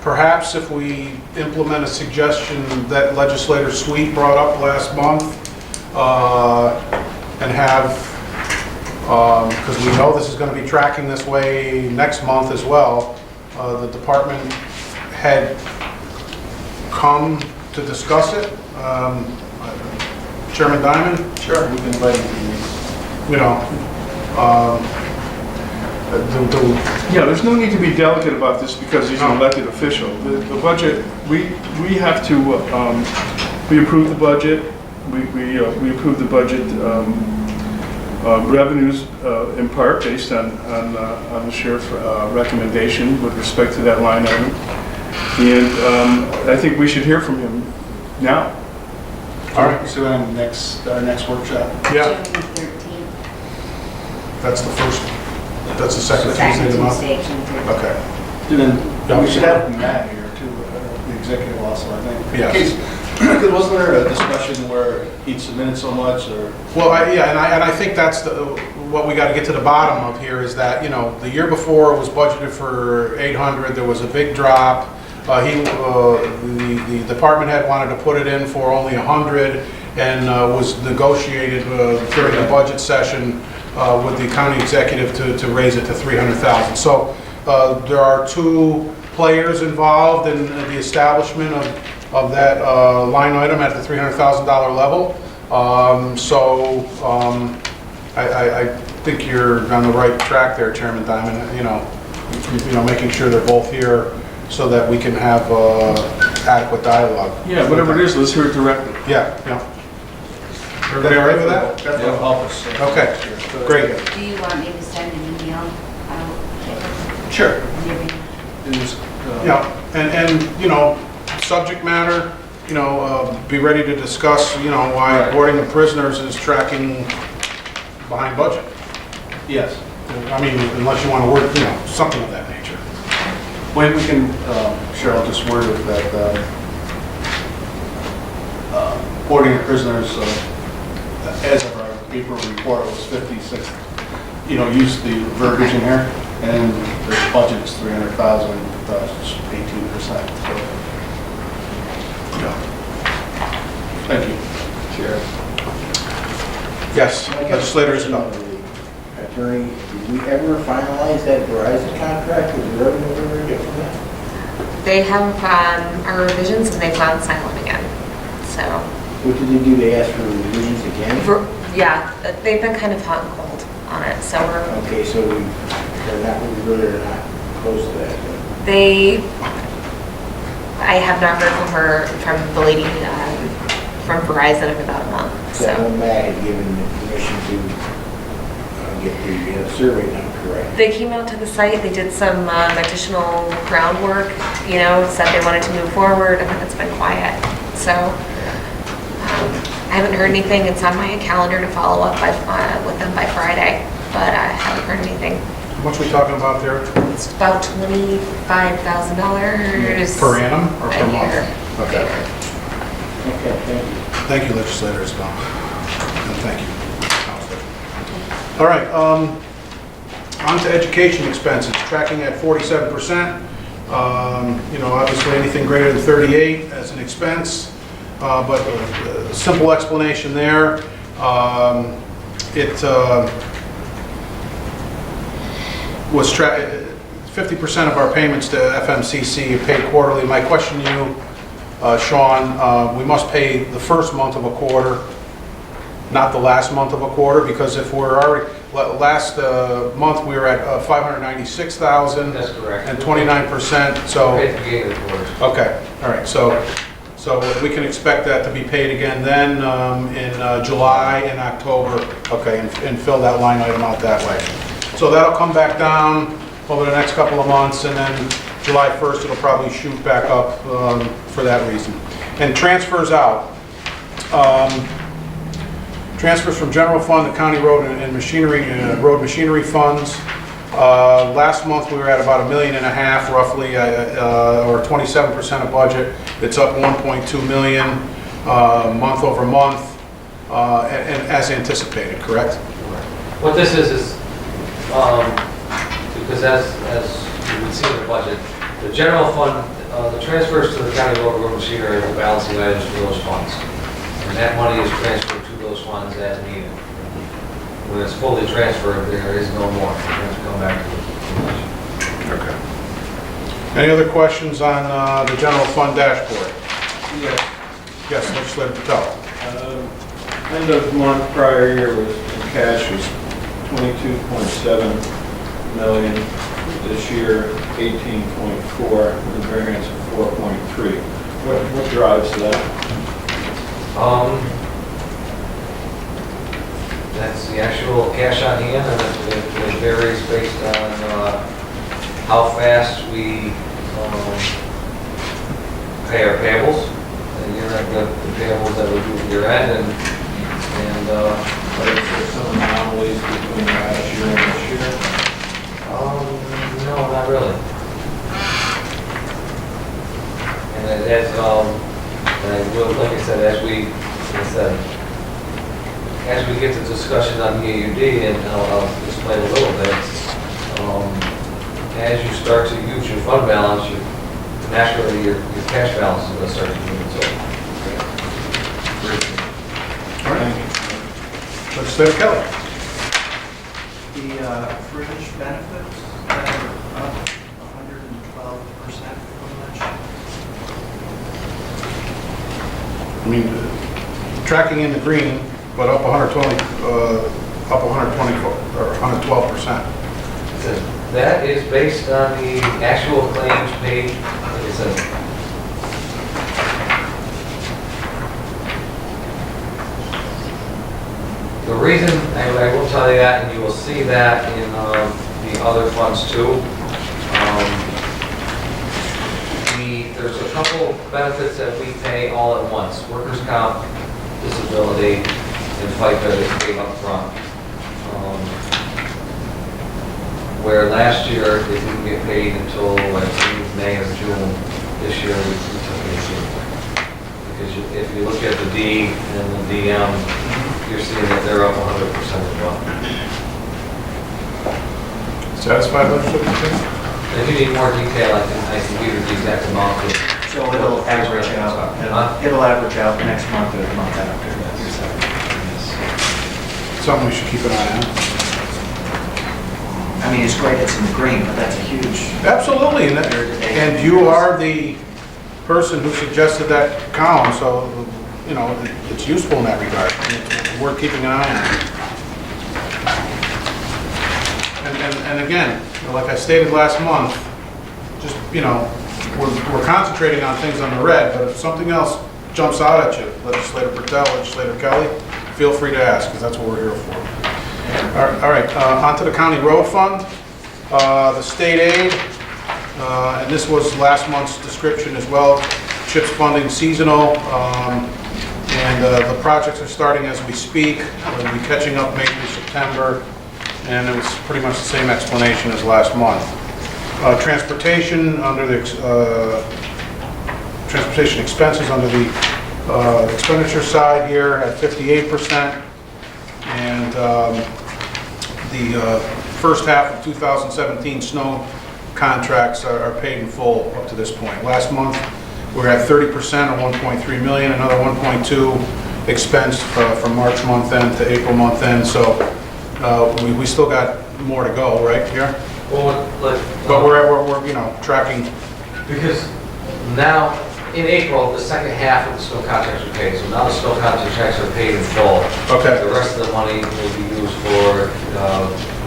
Perhaps if we implement a suggestion that legislator Sweet brought up last month, and have, because we know this is going to be tracking this way next month as well, the department had come to discuss it. Chairman Diamond? Sure. We've invited you. Yeah, there's no need to be delicate about this because he's an elected official. The budget, we have to, we approve the budget, we approve the budget revenues in part based on the sheriff's recommendation with respect to that line item. And I think we should hear from him now. All right, so on our next workshop. Yeah, June 13th. that's the first, that's the second Tuesday of the month? Tuesday, June 13th. Okay. And then we should have Matt here too, the executive also, I think. Yes. In case- Because wasn't there a discussion where he'd submitted so much or? Well, yeah, and I think that's what we got to get to the bottom of here is that, you know, the year before it was budgeted for 800, there was a big drop. The department head wanted to put it in for only 100 and was negotiated during the budget session with the county executive to raise it to 300,000. So there are two players involved in the establishment of that line item at the $300,000 level. I think you're on the right track there, Chairman Diamond. You know, making sure they're both here so that we can have adequate dialogue. Yeah, whatever it is, let's hear it directly. Yeah, yeah. Everybody all right with that? That's what help us. Okay, great. Do you want me to send an email out? Sure. Maybe. It was, Yeah, and you know, subject matter, you know, be ready to discuss, you know, why Right. boarding of prisoners is tracking behind budget. Yes. I mean, unless you want to word, you know, something of that nature. We can, Cheryl, just word it that boarding of prisoners, as of our April report, was 56, you know, use the verbiage in here, and the budget is 300,000, 18%. So, Yeah. thank you. Chair. Yes, legislators, no. Attorney, did we ever finalize that Verizon contract with the revenue we were getting from that? They have our revisions and they found silent again. So, What did they do? They asked for revisions again? yeah, they've been kind of hot and cold on it. So Okay, so they're not, we really are not close to that. I have not heard from the lady from Verizon in about a month. So that So one Matt had given the permission to get the survey done correct. they came out to the site, they did some additional groundwork, you know, said they wanted to move forward, and then it's been quiet. So I haven't heard anything. It's on my calendar to follow up with them by Friday, but I haven't heard anything. How much we talking about there? It's about $25,000 Per annum or per a year. month? Okay. Okay, thank you. Thank you, legislators, Bill. And thank you, Counselor. All right, on to education expenses, tracking at 47%. You know, obviously anything greater than 38 as an expense, but a simple explanation there. It was 50% of our payments to FMCC are paid quarterly. My question to you, Sean, we must pay the first month of a quarter, not the last month of a quarter, because if we're already, last month we were at 596,000. That's correct. And 29%, so, Right at the beginning of the quarter. okay, all right, so we can expect that to be paid again then in July and October, okay, and fill that line item out that way. So that'll come back down over the next couple of months, and then July 1st, it'll probably shoot back up for that reason. And transfers out. Transfers from general fund to county road and machinery, road machinery funds. Last month, we were at about $1.5 million roughly, or 27% of budget. It's up 1.2 million month over month, and as anticipated, correct? What this is, because as you can see in the budget, the general fund, the transfers to the county road machinery are the balancing items for those funds. And that money is transferred to those funds as needed. When it's fully transferred, there is no more. It has to come back to the budget. Okay. Any other questions on the general fund dashboard? Yes. Yes, Legislator Patel. End of month prior year was, in cash was 22.7 million, this year 18.4, with a variance of 4.3. What drives that? That's the actual cash on hand, and it varies based on how fast we pay our payables. And you're at the payables that we do at year end, and But is there some anomalies between last year and this year? no, not really. And and I will, like I said, as we get to discussion on the AUD, and I'll explain a little bit, as you start to use your fund balance, naturally your cash balance is going to start to move. So, All right. Legislator Kelly. The fringe benefits that are up 112% from last year. I mean, tracking in the green, but up 120, up 120 or 112%. that is based on the actual claims paid, like I said. The reason, I will tell you that, and you will see that in the other funds too. There's a couple benefits that we pay all at once. Workers' comp, disability, and FICA is paid up front. Where last year, it didn't get paid until like May or June. This year, we took it in June. Because if you look at the D and the DM, you're seeing that they're up 100% as well. Satisfied, Legislator King? If you need more detail, I can give you the exact amount. So it'll average out, it'll average out next month or the month after. Something we should keep an eye on. I mean, it's great it's in the green, but that's a huge, Absolutely, and you are the person who suggested that column, so, you know, it's useful in that regard. We're keeping an eye on it. And again, like I stated last month, just, you know, we're concentrating on things on the red, but if something else jumps out at you, Legislator Bertel, Legislator Kelly, feel free to ask, because that's what we're here for. All right, on to the county road fund, the state aid, and this was last month's description as well. CHIPS funding seasonal, and the projects are starting as we speak. We'll be catching up maybe in September, and it was pretty much the same explanation as last month. Transportation under the transportation expenses under the expenditure side here at 58%, and the first half of 2017 snow contracts are paid in full up to this point. Last month we were at 30% or 1.3 million, another 1.2 expensed from March month end to April month end, so we still got more to go, right here? Well, But we're you know, tracking. Because now, in April, the second half of the snow contracts are paid, so now the snow contracts are paid in full. Okay. The rest of the money will be used for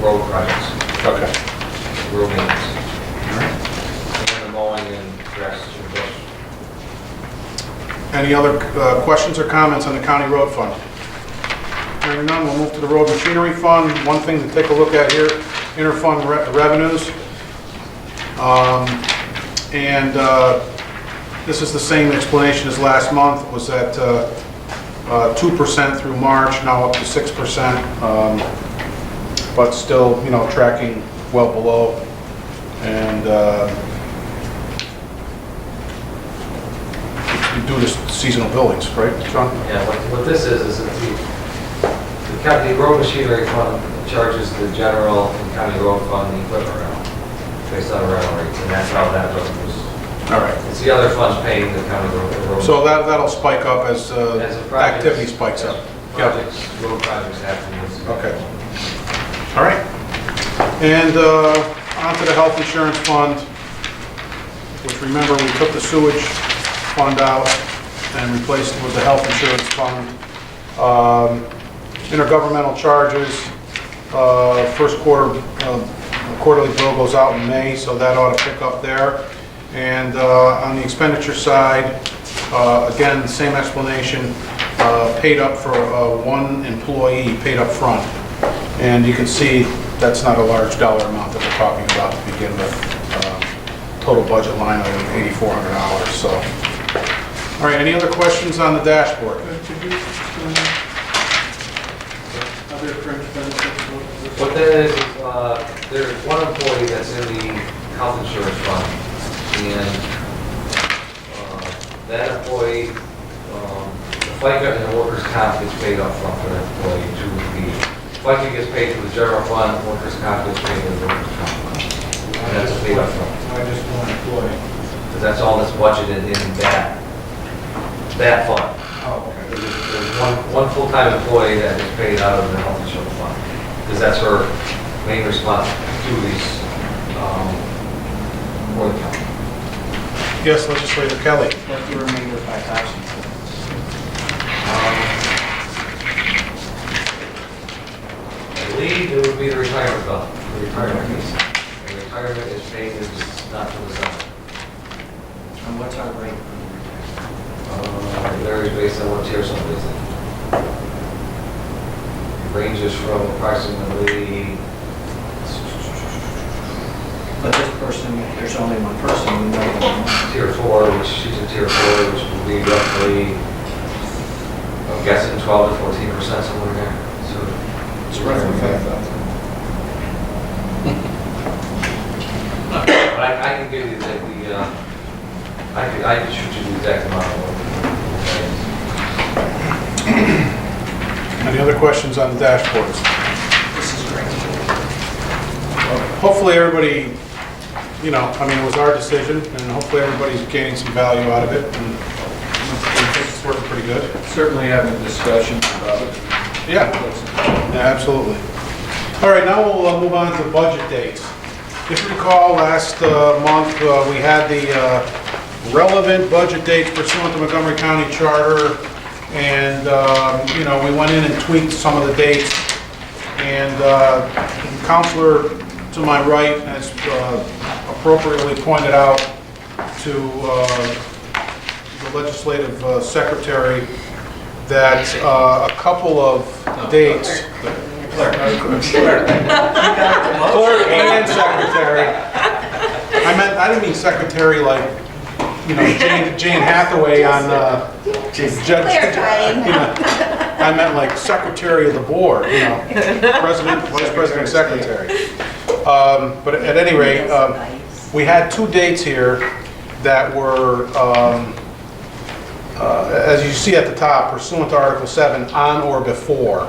road projects, Okay. road maintenance. And then the mowing and grass and brush. Any other questions or comments on the county road fund? Hearing none, we'll move to the road machinery fund. One thing to take a look at here, interfund revenues. This is the same explanation as last month. It was at 2% through March, now up to 6%, but still, you know, tracking well below. And you do this seasonal billings, right, John? Yeah, what this is that the county road machinery fund charges the general and county road fund the equipment rental based on rental rates, and that's how that goes. All right. It's the other funds paying the county road. So that'll spike up as the projects- activity spikes up. Yep. Projects, road projects happen. Okay. All right. And on to the health insurance fund, which, remember, we took the sewage fund out and replaced it with the health insurance fund. Intergovernmental charges, first quarter quarterly bill goes out in May, so that ought to pick up there. And on the expenditure side, again, the same explanation, paid up for one employee, paid up front. And you can see that's not a large dollar amount that we're talking about to begin with. Total budget line item, $8,400, so. All right, any other questions on the dashboard? Other fringe benefits? What that is, there's one employee that's in the health insurance fund, and that employee, the FICA and the workers' comp gets paid up front for that employee to the, FICA gets paid to the general fund, workers' comp gets paid to the workers' comp fund. And that's paid up front. Why just one employee? Because that's all that's budgeted in that fund. Oh, okay. There's one full-time employee that is paid out of the health insurance fund, because that's her main responsibilities for the county. Yes, Legislator Kelly. What's the remainder of 5,000? I believe it would be the retirement bill, the retirement piece. The retirement is paid, it's not to the summer. And what's our rate? It varies based on what tier somebody is in. It ranges from approximately, But this person, there's only one person, we know that. tier 4, which she's in tier 4, which would be roughly, I'm guessing 12 to 14%, somewhere in there. So It's roughly 5,000. But I can give you I can shoot you the exact amount of what Any other questions on the dashboards? This is great. Hopefully everybody, you know, I mean, it was our decision, and hopefully everybody's gaining some value out of it, and I think it's working pretty good. Certainly having discussions about it. Yeah, absolutely. All right, now we'll move on to the budget dates. If you recall, last month, we had the relevant budget dates pursuant to Montgomery County Charter, and, you know, we went in and tweaked some of the dates, and the counselor to my right has appropriately pointed out to the legislative secretary that a couple of dates, clerk and secretary, I didn't mean secretary like, you know, Jane Hathaway on Judge. Clarifying. You know, I meant like secretary of the board, you know, president, vice president, secretary. But at any rate, we had two dates here that were, as you see at the top, pursuant to Article 7, on or before.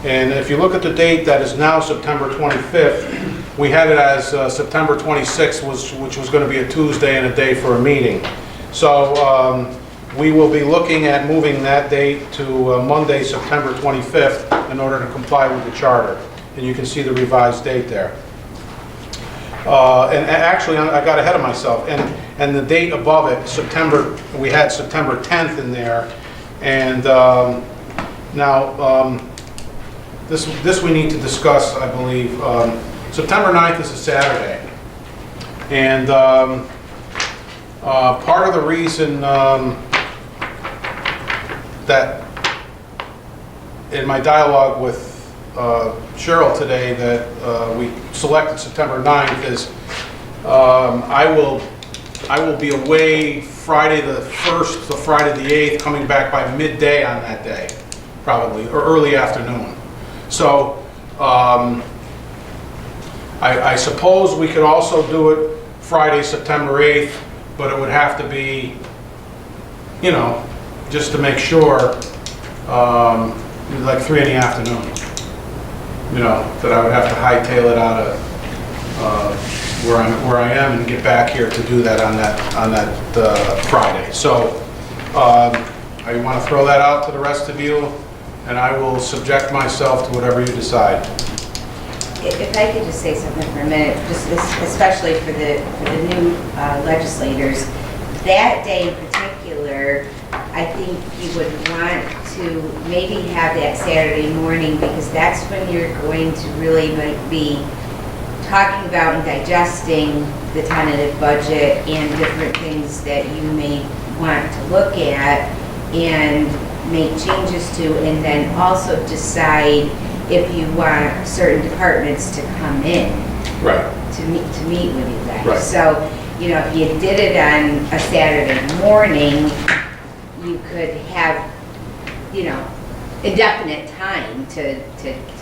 And if you look at the date that is now September 25th, we had it as September 26th, which was going to be a Tuesday and a day for a meeting. So we will be looking at moving that date to Monday, September 25th, in order to comply with the charter. And you can see the revised date there. And actually, I got ahead of myself. And the date above it, September, we had September 10th in there. And now, this we need to discuss, I believe. September 9th is a Saturday. And part of the reason that in my dialogue with Cheryl today that we selected September 9th is I will be away Friday the 1st to Friday the 8th, coming back by midday on that day, probably, or early afternoon. So I suppose we could also do it Friday, September 8th, but it would have to be, you know, just to make sure, like 3 in the afternoon. You know, that I would have to hightail it out of where I am and get back here to do that on that Friday. So I want to throw that out to the rest of you, and I will subject myself to whatever you decide. If I could just say something for a minute, just especially for the new legislators, that day in particular, I think you would want to maybe have that Saturday morning, because that's when you're going to really be talking about and digesting the tentative budget and different things that you may want to look at and make changes to, and then also decide if you want certain departments to come in Right. to meet with you guys. Right. So, you know, if you did it on a Saturday morning, you could have, you know, indefinite time to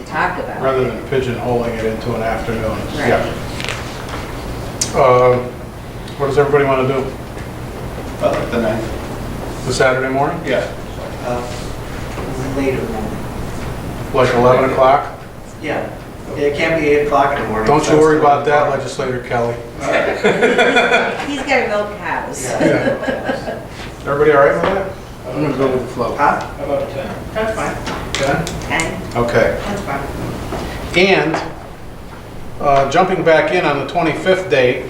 talk about Rather it. than pigeonholing it into an afternoon. Right. Yeah. What does everybody want to do? Like the 9th. The Saturday morning? Yeah. Later morning. Like 11 o'clock? Yeah, it can't be 8 o'clock in the morning. Don't you worry about that, Legislator Kelly. He's got to milk cows. Yeah. Everybody all right with that? I'm gonna go with the flow. Huh? How about 10? That's fine. And Okay. That's fine. And jumping back in on the 25th date,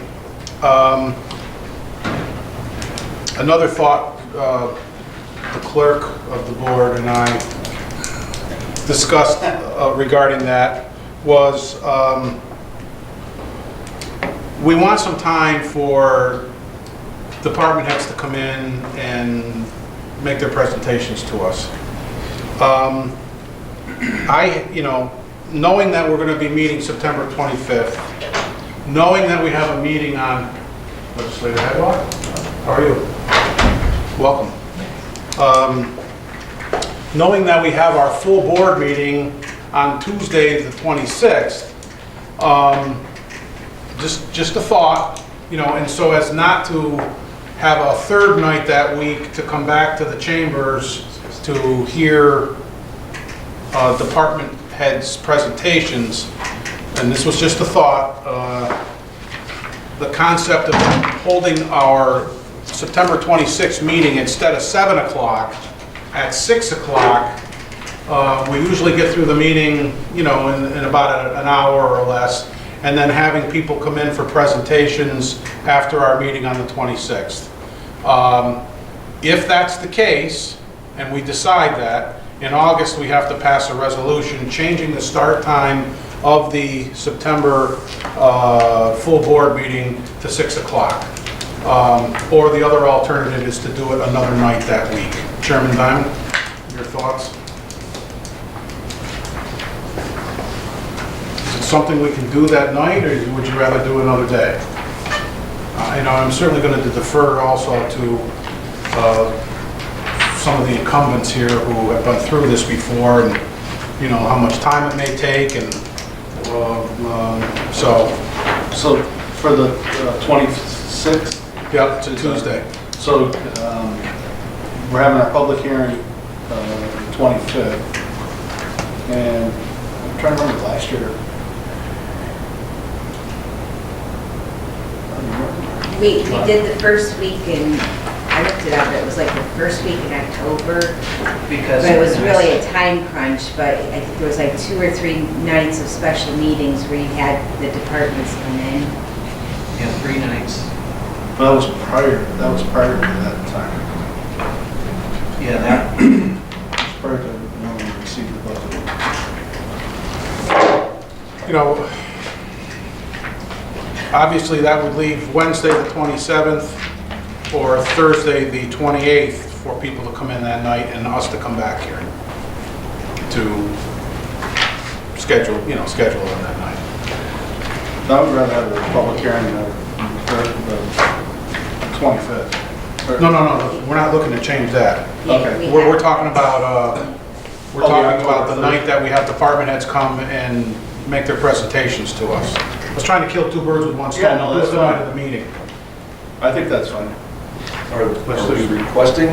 another thought the clerk of the board and I discussed regarding that was we want some time for department heads to come in and make their presentations to us. Knowing that we're going to be meeting September 25th, knowing that we have a meeting on Legislator Hadlock, how are you? Welcome. Knowing that we have our full board meeting on Tuesday, the 26th, just a thought, and so as not to have a third night that week to come back to the chambers to hear department heads' presentations, and this was just a thought, the concept of holding our September 26th meeting instead of 7 o'clock at 6 o'clock. We usually get through the meeting, in about an hour or less, and then having people come in for presentations after our meeting on the 26th. If that's the case, and we decide that, in August we have to pass a resolution changing the start time of the September full board meeting to 6 o'clock. Or the other alternative is to do it another night that week. Chairman Diamond, your thoughts? Is it something we can do that night, or would you rather do another day? I'm certainly going to defer also to some of the incumbents here who have been through this before, and how much time it may take, and so for the 26th, yep, it's a Tuesday. so we're having our public hearing the 25th, and I'm trying to remember last year. we did the first week in, I looked it up, it was like the first week in October. Because But it was really a time crunch, but I think there was like 2 or 3 nights of special meetings where you had the departments come in. Yeah, 3 nights. That was prior to that time. Yeah, that, Prior to when we received the budget. Obviously, that would leave Wednesday, the 27th, or Thursday, the 28th, for people to come in that night and us to come back here to schedule on that night. I would rather have the public hearing the 25th. No, we're not looking to change that. Okay. We're talking about, the October night that we have department heads come and make their presentations to us. I was trying to kill 2 birds with 1 stone. Yeah, no, Do it that's the night fine. of the meeting. I think that's fine. Are we requesting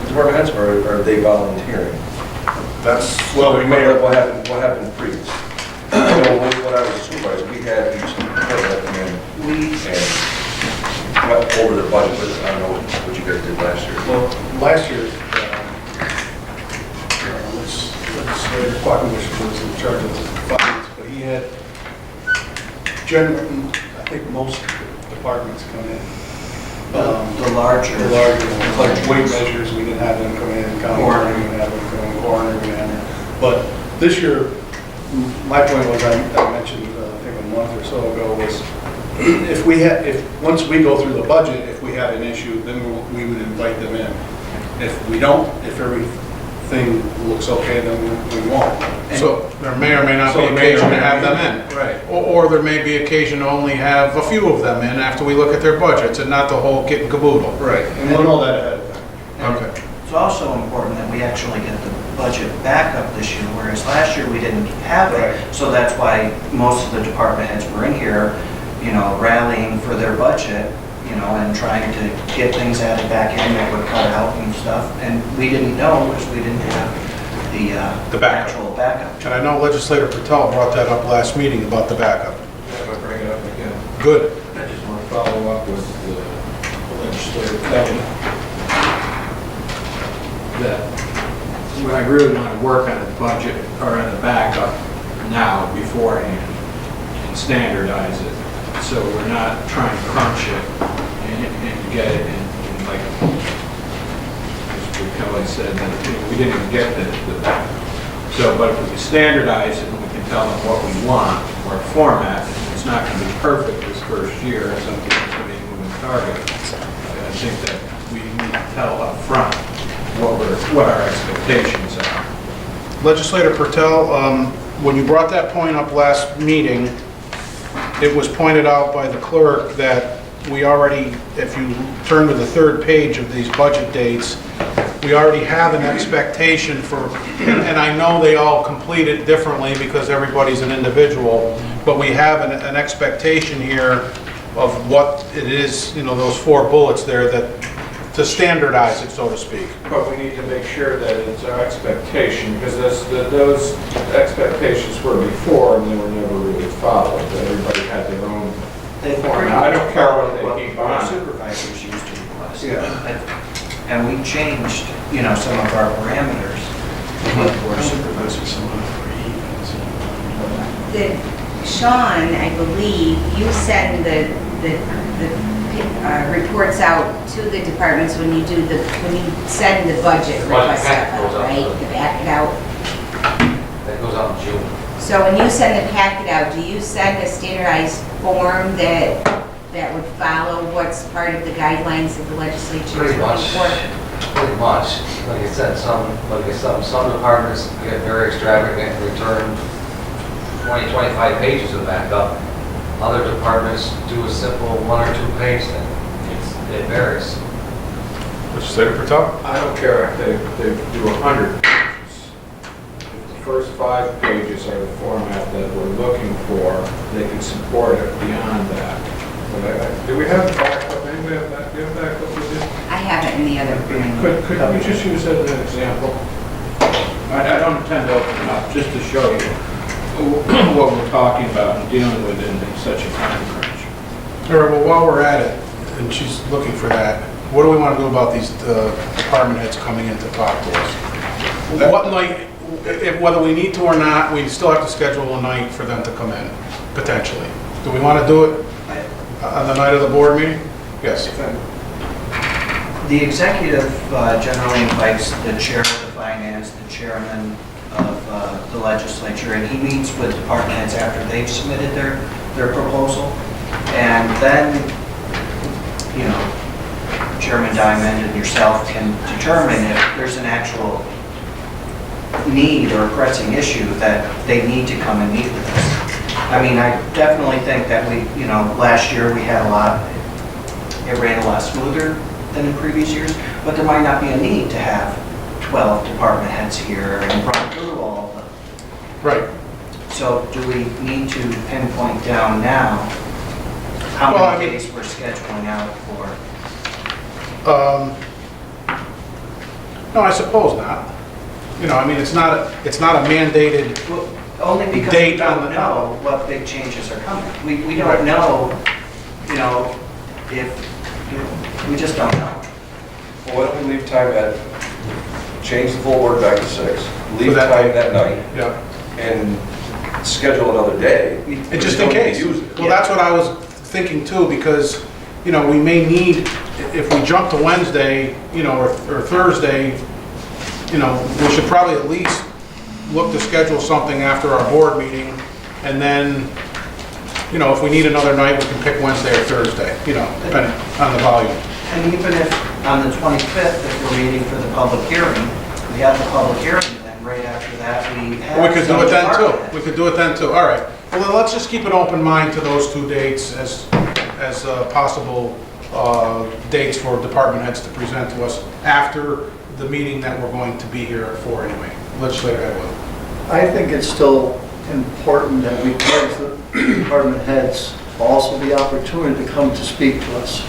department heads, or are they volunteering? That's, Well, we may, What happened previous? When I was a supervisor, we had each department come in and went over the budget, but I don't know what you guys did last year. well, last year, Legislator Quackenbush was in charge of the finance, but he had generally, I think most departments come in. the larger. The larger, like weight measures, we didn't have them come in, coroner, we didn't have them come in, coroner, we didn't have them. But this year, my point was, I mentioned, I think a month or so ago was, if we had, once we go through the budget, if we had an issue, then we would invite them in. If we don't, if everything looks okay, then we won't. So there may or may not be So there may or occasion to may have not them be. in. Right. Or there may be occasion to only have a few of them in after we look at their budgets and not the whole kit and caboodle. Right, and we'll know that ahead of time. Okay. It's also important that we actually get the budget back up this year, whereas last year we didn't have Right. it. So that's why most of the department heads were in here, rallying for their budget, and trying to get things added back in that were cut out and stuff. And we didn't know because we didn't have The backup. actual backup. And I know legislator Patel brought that up last meeting about the backup. If I bring it up again, Good. I just want to follow up with the legislative covenant. That I really want to work on the budget or on the backup now beforehand and standardize it. So we're not trying to crunch it and get it in like, as Kelly said, that we didn't even get the backup. So, but if we can standardize it and we can tell them what we want, or format, it's not going to be perfect this first year, something that's going to be a moving target. I think that we need to tell up front what our expectations are. Legislator Patel, when you brought that point up last meeting, it was pointed out by the clerk that we already, if you turn to the third page of these budget dates, we already have an expectation for, and I know they all complete it differently because everybody's an individual, but we have an expectation here of what it is, those 4 bullets there that, to standardize it, so to speak. But we need to make sure that it's our expectation, because those expectations were before and they were never really followed. Everybody had their own. They I don't care what they keep our on. supervisors used to request. Yeah. And we changed, some of our parameters with board of supervisors. Sean, I believe, you send the reports out to the departments when you send the budget The budget request packet out, goes out. right? To back it out. That goes out in June. So when you send the packet out, do you send a standardized form that would follow what's part of the guidelines that the legislature is Pretty looking much. for? Pretty much. Like I said, some departments get very extravagant and return 20, 25 pages of backup. Other departments do a simple 1 or 2 page thing. It varies. Legislator Patel? I don't care if they do 100 pages. If the first 5 pages are the format that we're looking for, they can support it beyond that. But do we have backup? Anybody have backup? Do you have backup with you? I have it in the other room. Could we just use that as an example? I don't intend to open it up, just to show you what we're talking about and dealing with in such a time crunch. All right, well, while we're at it, and she's looking for that, what do we want to do about these department heads coming in to talk to us? What night, whether we need to or not, we still have to schedule a night for them to come in, potentially. Do we want to do it on the night of the board meeting? Yes. The executive generally invites the chair of the finance, the chairman of the legislature, and he meets with department heads after they've submitted their proposal. And then, Chairman Diamond and yourself can determine if there's an actual need or pressing issue that they need to come and meet with us. I mean, I definitely think that last year we had it ran a lot smoother than in previous years, but there might not be a need to have 12 department heads here and run through all of them. Right. So do we need to pinpoint down now how Well, many days we're scheduling out for? No, I suppose not. It's not a mandated, Well, only because we Date on don't the- know what big changes are coming. We Right. don't know, if, we just don't know. Well, why don't we leave time change the full board back to 6, leave that time that night, yeah. and schedule another day. And just in case. Use it. Well, that's what I was thinking too, because, we may need, if we jump to Wednesday, or Thursday, we should probably at least look to schedule something after our board meeting, and then, you know, if we need another night, we can pick Wednesday or Thursday, you know, depending on the volume. And even if, on the 25th, if we're meeting for the public hearing, we have the public hearing, then right after that, we have. We could do some it then department too. heads. We could do it then too. All right. Well, then let's just keep an open mind to those 2 dates as possible dates for department heads to present to us after the meeting that we're going to be here for anyway. Legislator Atwood. I think it's still important that we give the department heads also the opportunity to come to speak to us,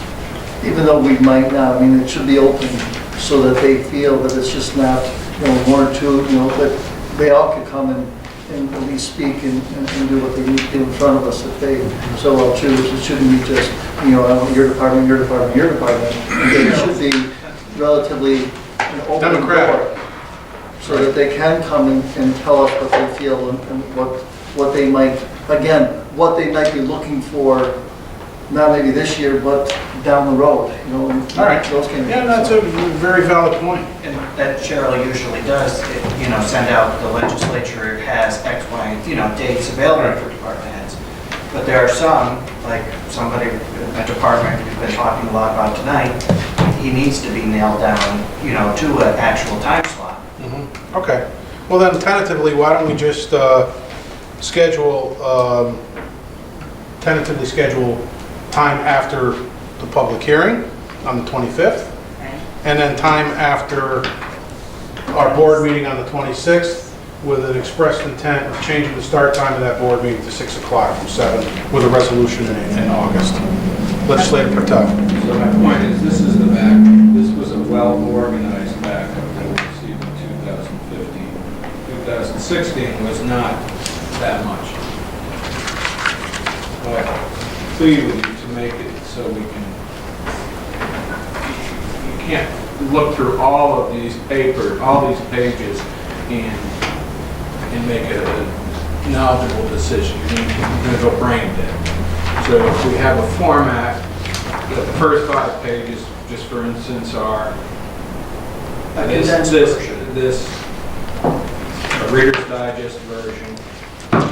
even though we might not. I mean, it should be open so that they feel that it's just not, you know, 1 or 2, you know, that they all could come and at least speak and do what they need to do in front of us if they so well choose. It shouldn't be just, you know, your department, your department, your department. It should be relatively an open Democratic. door so that they can come and tell us what they feel and what they might, again, what they might be looking for, not maybe this year, but down the road, you know. and All right. Those kind of Yeah, things. that's a very valid point. And that Cheryl usually does, you know, send out, the legislature has X, Y, you know, dates available for department heads. But there are some, like somebody, a department we've been talking a lot about tonight, he needs to be nailed down, you know, to an actual time slot. Okay. Well, then tentatively, why don't we just tentatively schedule time after the public hearing on the 25th, Right. and then time after our board meeting on the 26th, with an expressed intent of changing the start time of that board meeting to 6 o'clock from 7, with a resolution in August. Legislator Patel. So my point is, this is the back, this was a well-organized backup that we received in 2015. 2016 was not that much. But I plead with you to make it so we can, you can't look through all of these papers, all these pages, and make a knowledgeable decision. You're going to go brain dead. So if we have a format, the first 5 pages, just for instance, are A condensed version. this a Reader's Digest version,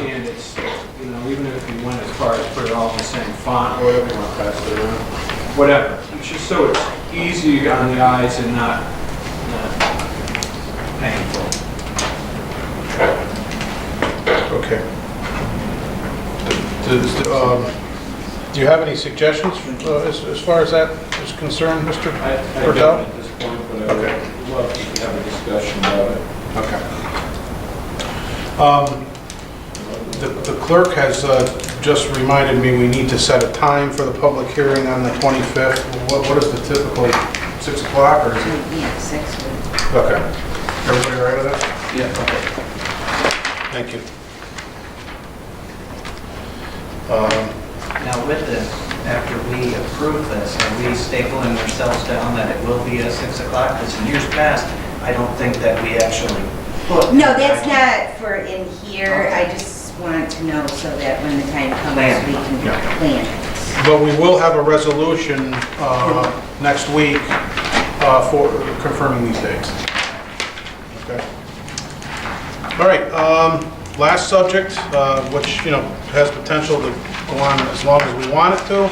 and it's, you know, even if you went as far as put it all in the same font, or whatever you want to pass it around, whatever. It's just so it's easy on the eyes and not painful. Okay. Do you have any suggestions as far as that is concerned, Mr. I Patel? don't at this point, but I Okay. would love to have a discussion about it. Okay. The clerk has just reminded me we need to set a time for the public hearing on the 25th. What is the typical, 6 o'clock or is it? Yeah, 6 would. Okay. Everybody all right with that? Yeah. Okay. Thank you. Now with this, after we approve this, are we stapling ourselves down that it will be at 6 o'clock? Because in years past, I don't think that we actually put. No, that's not for in here. I just want to know so that when the time comes, we can Yeah. plan it. But we will have a resolution next week for confirming these dates. Okay. All right, last subject, which, you know, has potential to go on as long as we want it to,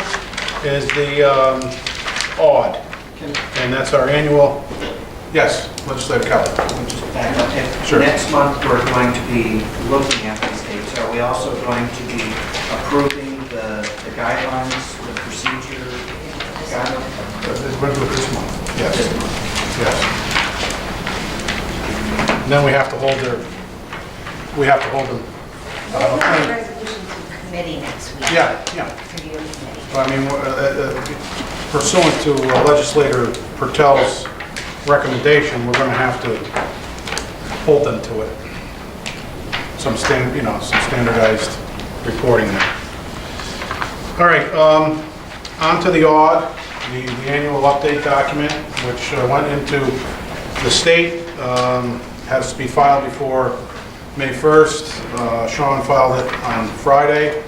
is the AUD. And that's our annual, yes, Legislator Kelly. Just back up. If Sure. next month we're going to be looking at these dates, are we also going to be approving the guidelines, the procedure guidelines? We're going to do it this month. Yes, This month? yes. And then we have to hold them. We'll have a resolution to committee next week. Yeah. For your committee. I mean, pursuant to Legislator Pertel's recommendation, we're going to have to hold them to it. Some standardized reporting there. All right, on to the AUD, the annual update document, which went into the state, has to be filed before May 1st. Sean filed it on Friday,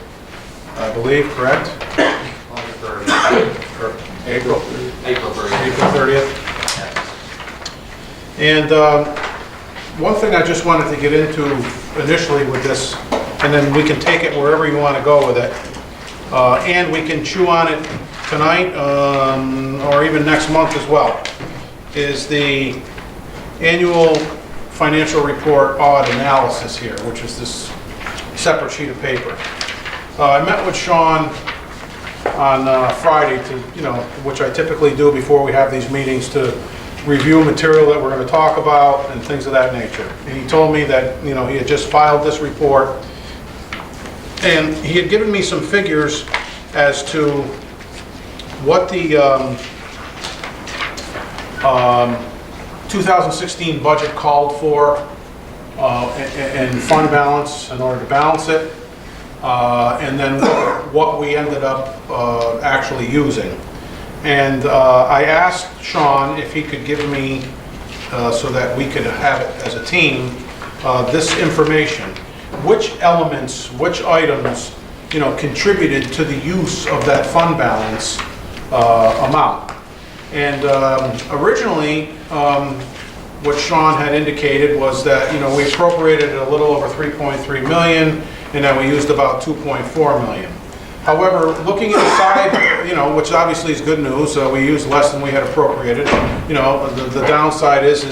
I believe, correct? Or April? April 30th. April 30th. And one thing I just wanted to get into initially with this, and then we can take it wherever you want to go with it, and we can chew on it tonight, or even next month as well, is the annual financial report audit analysis here, which is this separate sheet of paper. I met with Sean on Friday to, which I typically do before we have these meetings, to review material that we're going to talk about and things of that nature. And he told me that, he had just filed this report, and he had given me some figures as to what the 2016 budget called for in fund balance in order to balance it, and then what we ended up actually using. And I asked Sean if he could give me, so that we could have it as a team, this information. Which elements, which items, contributed to the use of that fund balance amount. And originally, what Sean had indicated was that, we appropriated a little over 3.3 million, and then we used about 2.4 million. However, looking inside, which obviously is good news, we used less than we had appropriated. The downside is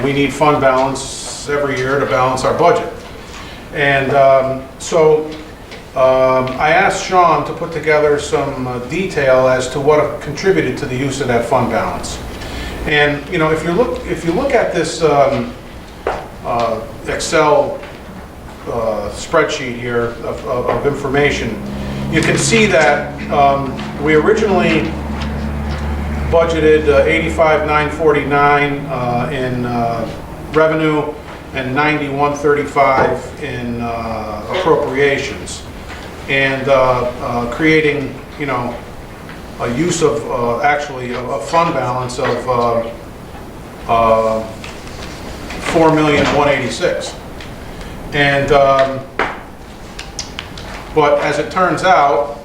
we need fund balance every year to balance our budget. And so I asked Sean to put together some detail as to what contributed to the use of that fund balance. And if you look at this Excel spreadsheet here of information, you can see that we originally budgeted 85,949 in revenue and 90,135 in appropriations, and creating a use of actually a fund balance of 4,186,000. And but as it turns out,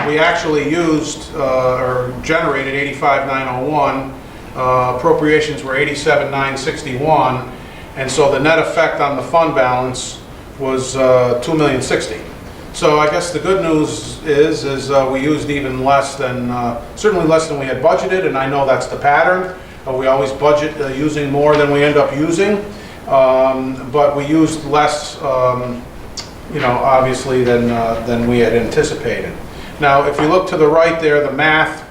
we actually used or generated 85,901. Appropriations were 87,961, and so the net effect on the fund balance was 2,060,000. So I guess the good news is we used even less than, certainly less than we had budgeted, and I know that's the pattern. We always budget using more than we end up using. But we used less, obviously than we had anticipated. Now, if you look to the right there, the math,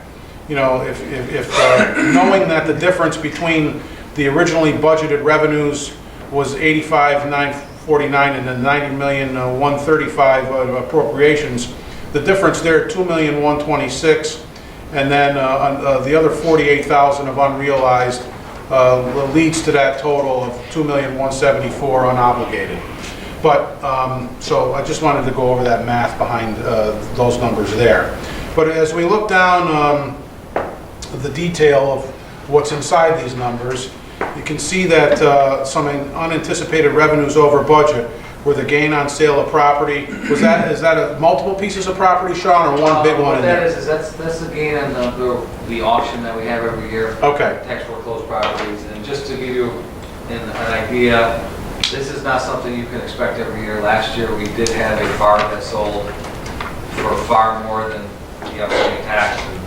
if knowing that the difference between the originally budgeted revenues was 85,949 and the 90,135 appropriations, the difference there, 2,126,000, and then the other 48,000 of unrealized. Leads to that total of 2,174,000 unobligated. But, so I just wanted to go over that math behind those numbers there. But as we look down the detail of what's inside these numbers, you can see that some unanticipated revenues over budget were the gain on sale of property. Is that multiple pieces of property, Sean, or one big one in there? What that is that's the gain on the auction that we have every year. Okay. Tax foreclosed properties. And just to give you an idea, this is not something you can expect every year. Last year we did have a farm that sold for far more than the upcoming tax. And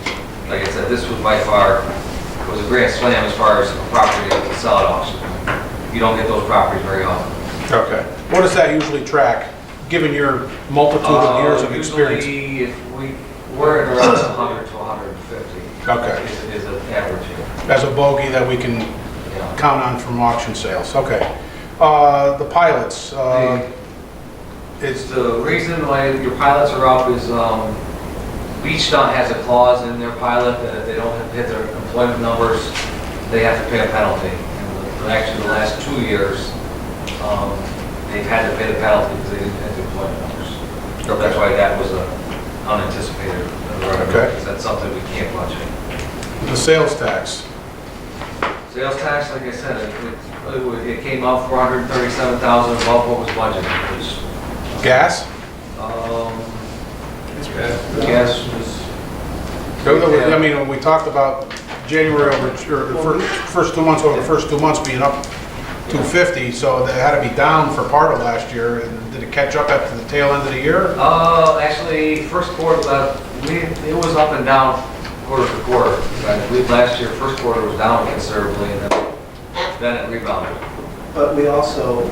like I said, this was by far, it was a grand slam as far as a property that could sell at auction. You don't get those properties very often. Okay. What does that usually track, given your multitude of years of experience? Usually, we're at around 100 to 150. Okay. Is an average here. As a bogey that we can count on from auction sales. Okay. The pilots. It's the reason why your pilots are up is each stunt has a clause in their pilot that if they don't hit their employment numbers, they have to pay a penalty. And actually, the last 2 years, they've had to pay the penalty because they didn't hit the employment numbers. So that's why that was unanticipated revenue, because that's something we can't budget. The sales tax. Sales tax, like I said, it came out 437,000 above what was budgeted. Gas? Gas was. I mean, when we talked about January first 2 months being up 250, so they had to be down for part of last year. And did it catch up at the tail end of the year? Actually, first quarter, it was up and down quarter to quarter. I believe last year, first quarter was down considerably, and then it rebounded. But we also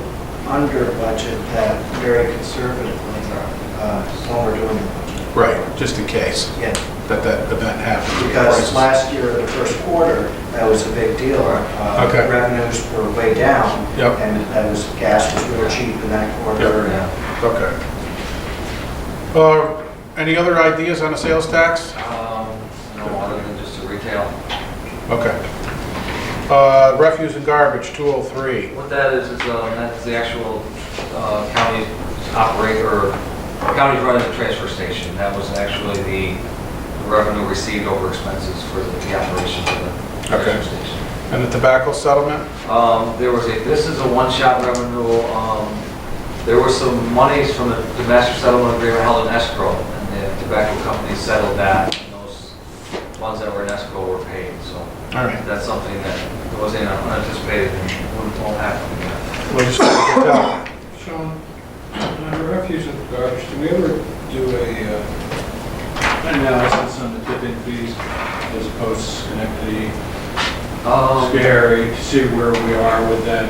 under budget that very conservatively, when we're doing the budget. Right, just in case Yeah, that event happens. because last year, the first quarter, that was a big deal. Okay. Revenues were way down. Yep. And that was, gas was real cheap in that quarter. Yep. and- Okay. Any other ideas on a sales tax? No, other than just the retail. Okay. Refuse and garbage, 203. What that is that's the actual county operator, county's running the transfer station. That was actually the revenue received over expenses for the operation of the transfer station. And the tobacco settlement? This is a one-shot revenue. There were some monies from the master settlement agreement held in escrow, and the tobacco company settled that, and those funds that were in escrow were paid, so. All right. That's something that was unanticipated and won't happen again. We'll just have to tell. Sean, on the refuse and garbage, do we ever do a analysis on the tipping fees as opposed to Schenectady, Scary, to see where we are with that?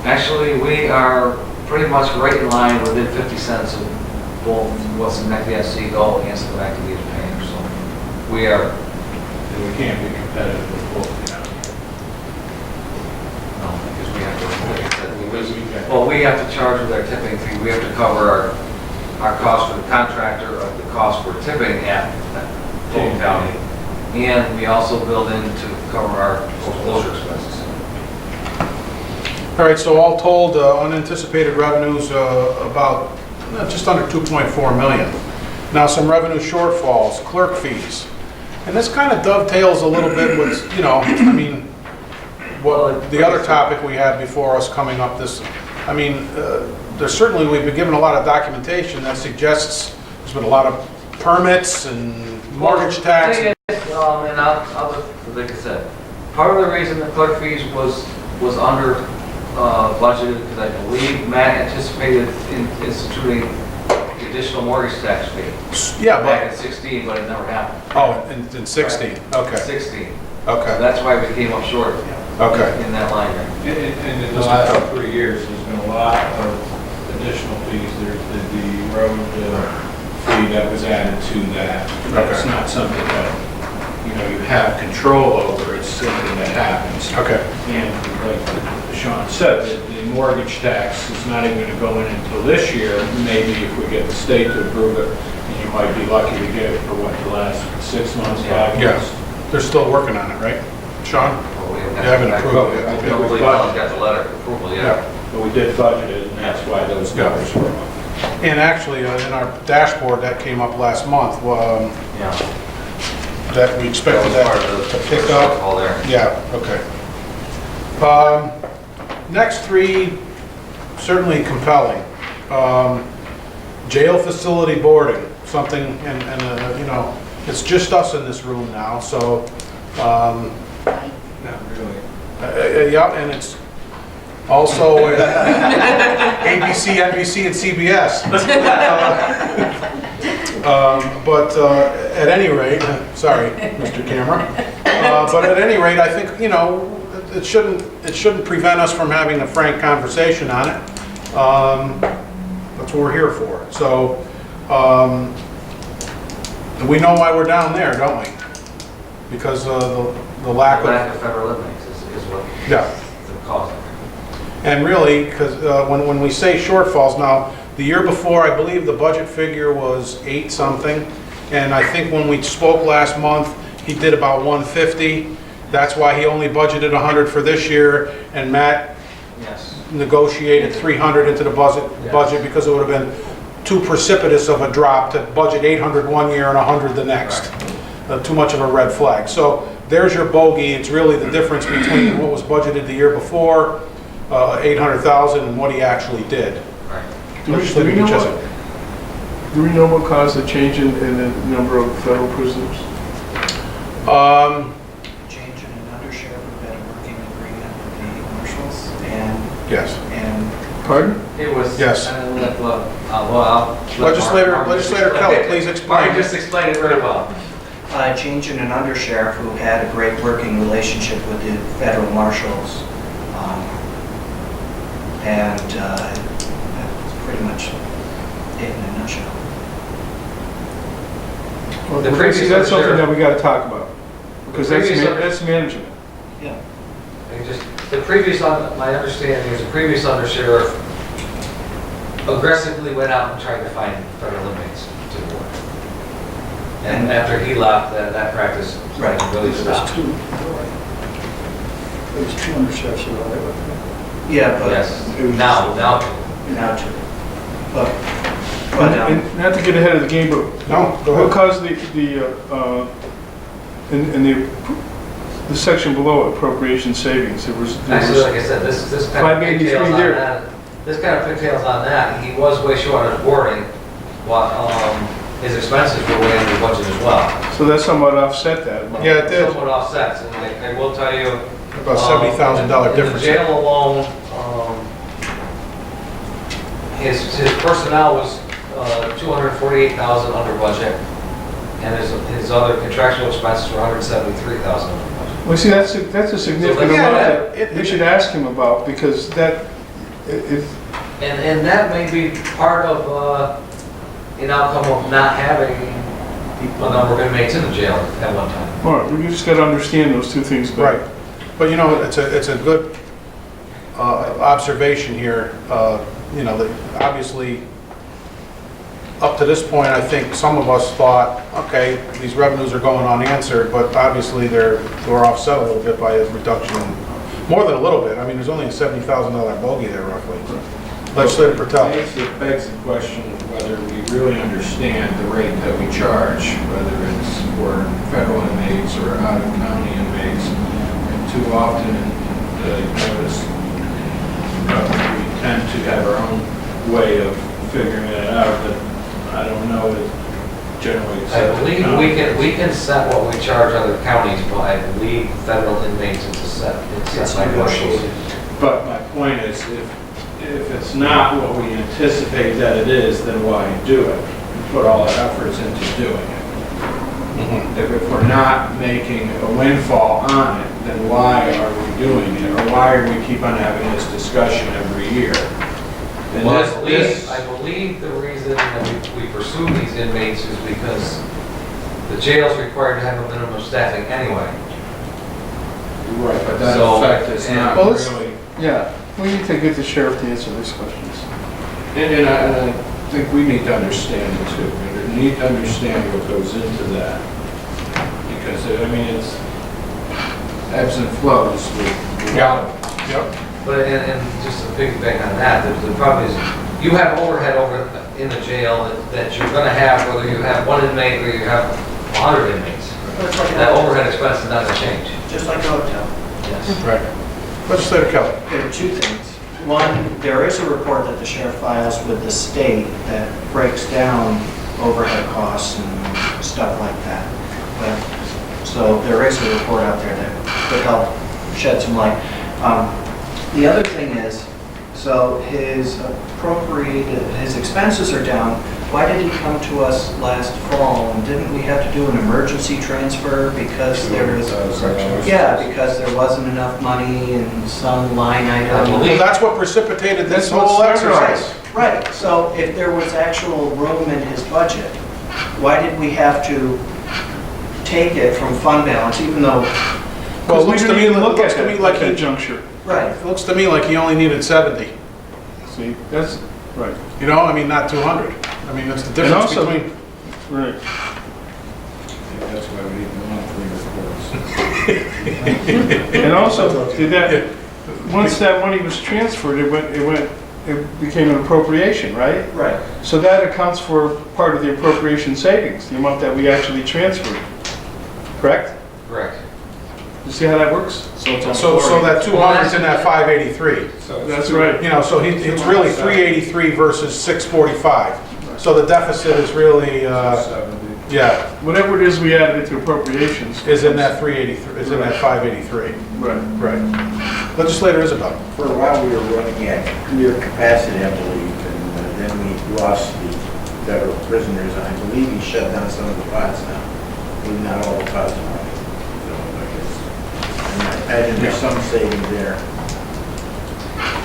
Actually, we are pretty much right in line within 50 cents of both what's in the FC goal against the back of these payers, so we are. And we can't be competitive with both counties. No, because we have to, like I said, well, we have to charge with our tipping fee, we have to cover our cost for the contractor, of the cost for tipping at Fulton County, and we also build in to cover our foreclosure expenses. All right, so all told, unanticipated revenues about just under 2.4 million. Now, some revenue shortfalls, clerk fees. And this kind of dovetails a little bit with, I mean, the other topic we had before us coming up this, there's certainly, we've been given a lot of documentation that suggests there's been a lot of permits and mortgage tax. And like I said, part of the reason the clerk fees was under budgeted, because I believe Matt anticipated instituting the additional mortgage tax fee. Yeah, Back but, in 16, but it never happened. oh, in 16, okay, 16. okay, That's why we came up short okay. in that line there. And in the last 3 years, there's been a lot of additional fees. There's the road fee that was added to that. That's Okay. not something that, you have control over, it's something that happens. Okay. And like Sean said, the mortgage tax is not even going to go in until this year. Maybe if we get the state to approve it, and you might be lucky to get it for the last 6 months, 5 Yeah, months. they're still working on it, right? Sean? Well, we You haven't approved it. I don't believe Alan's got the letter of approval yet. But we did budget it, and that's why those Yeah. numbers were up. And actually, in our dashboard that came up last month, Yeah. that we expected That was part that of to the pick up. shortfall there. Yeah, okay. Next three, certainly compelling. Jail facility boarding, something, and it's just us in this room now, so, Not really. yeah, and it's also ABC, NBC, and CBS. But at any rate, sorry, Mr. Camera, but at any rate, I think, it shouldn't prevent us from having a frank conversation on it. That's what we're here for. So, we know why we're down there, don't we? Because the lack The of... lack of federal inmates is what Yeah. the cause of it. And really, because when we say shortfalls, now, the year before, I believe the budget figure was 8 something, and I think when we spoke last month, he did about 150. That's why he only budgeted 100 for this year, and Matt Yes. negotiated 300 into the budget because it would have been too precipitous of a drop to budget 800 one year and 100 the next. Too much of a red flag. So there's your bogey. It's really the difference between what was budgeted the year before, 800,000, and what he actually did. Right. Do we know what caused the change in the number of federal prisoners? Change in an undersheriff, we've got a working agreement with the marshals and Yes. and Pardon? It was. Yes. Legislator Kelly, please explain. Mark just explained it very well. Change in an undersheriff who had a great working relationship with the federal marshals. And that's pretty much it in a nutshell. Well, The previous that's something undersheriff- that we gotta talk about, because The previous that's management. Yeah. And just, my understanding is the previous undersheriff aggressively went out and tried to find federal inmates to work. And after he left, that practice Right. really There's stopped. two, there's two undersheriffs around there. Yeah, but Yes, now. now too. But And not to get ahead of the game, but No, go what ahead. caused in the section below appropriation savings, there was Actually, like I said, this kind of 583 pigtails on there. that. This kind of pigtails on that. He was way short on his boarding, while his expenses were way under budget as well. so that somewhat offset that amount. Yeah, it did. Somewhat offsets, and I will tell you. About $70,000 in difference. The jail alone, his personnel was 248,000 under budget, and his other contractual expenses were 173,000 under budget. Well, see, that's a significant Yeah, amount that we should ask him about, because that, it, And that may be part of an outcome of not having a number of inmates in the jail at one time. all right, we just gotta understand those two things better. Right. But you know, it's a good observation here. You know, that obviously, up to this point, I think some of us thought, okay, these revenues are going unanswered, but obviously they're offset a little bit by a reduction, more than a little bit. I mean, there's only a $70,000 bogey there roughly. Legislator Patel. It begs the question of whether we really understand the rate that we charge, whether it's for federal inmates or out-of-county inmates. And too often, notice, we tend to have our own way of figuring it out, but I don't know it generally. I believe we can set what we charge other counties, but I believe federal inmates it's set by marshals. But my point is, if it's not what we anticipate that it is, then why do it? And put all our efforts into doing it. If we're not making a windfall on it, then why are we doing it? Or why are we keep on having this discussion every year? And Well, this- I believe the reason that we pursue these inmates is because the jail's required to have a minimum staffing anyway. Right, but that So, effect is not Well, let's- really, Yeah, we need to get the sheriff to answer these questions. and I think we need to understand it too. We need to understand what goes into that. Because, I mean, it's ebbs and flows with. Yeah. Yep. But, and just to piggyback on that, the problem is, you have overhead over in the jail that you're gonna have, whether you have one inmate or you have 100 inmates. It's like That a- overhead expense is not gonna change. Just like a hotel. Yes. Right. Legislator Kelly. There are two things. One, there is a report that the sheriff files with the state that breaks down overhead costs and stuff like that. But, so there is a report out there that could help shed some light. The other thing is, so his expenses are down. Why did he come to us last fall? And didn't we have to do an emergency transfer because there was, yeah, because there wasn't enough money in some line item? Well, that's what precipitated this That's what whole started all exercise. Right, so if there was actual room in his budget, why did we have to take it from fund balance, even though, Well, it We looks to didn't me, even look looks at to me that like at that he, juncture. right, it looks to me like he only needed 70. See, that's, right, You know, I mean, not 200. I mean, that's the difference also- between. right. That's why we need the monthly reports. And also, did that, once that money was transferred, it became an appropriation, right? right. So that accounts for part of the appropriation savings, the amount that we actually transferred, correct? Correct. You see how that works? So that 200's in that 583. That's right. You know, so it's really 383 versus 645. So the deficit is really, 70. yeah, Whatever it is we added into appropriations. is in that 383, is in that 583. Right. Right. Legislator Isabel. For a while, we were running at near capacity, I believe, and then we lost the federal prisoners. I believe he shut down some of the pods now. Maybe not all the pods are running. So I guess, and I imagine there's some savings there.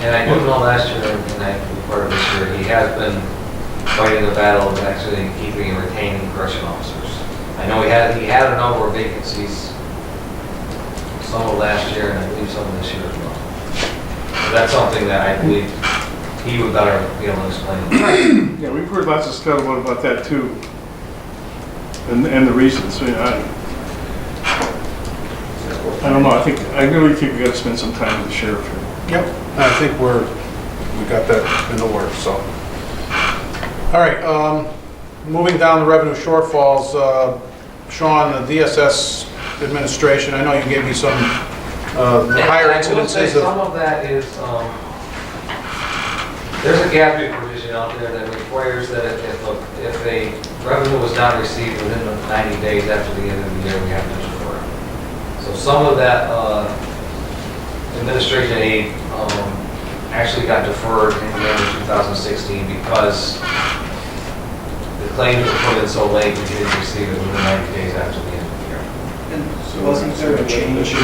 And I do know last year, and I was part of this year, he has been fighting the battle of actually keeping and retaining correction officers. I know he had a number of vacancies, some of last year, and I believe some of this year as well. So that's something that I believe he would better be able to explain. Yeah, we've heard lots of scuttlebutt about that too, and the reasons. I don't know, I really think we gotta spend some time with the sheriff here. Yep, I think we got that in the works, so. All right, moving down the revenue shortfalls, Sean, the DSS administration, I know you gave me some, the higher And I will say incidences some of. of that is, there's a gap provision out there that requires that if a revenue was not received within the 90 days after the end of the year, we have to defer it. So some of that administration aid actually got deferred in the end of 2016 because the claims were put in so late we didn't receive it within 90 days after the end of the year. And wasn't there a change in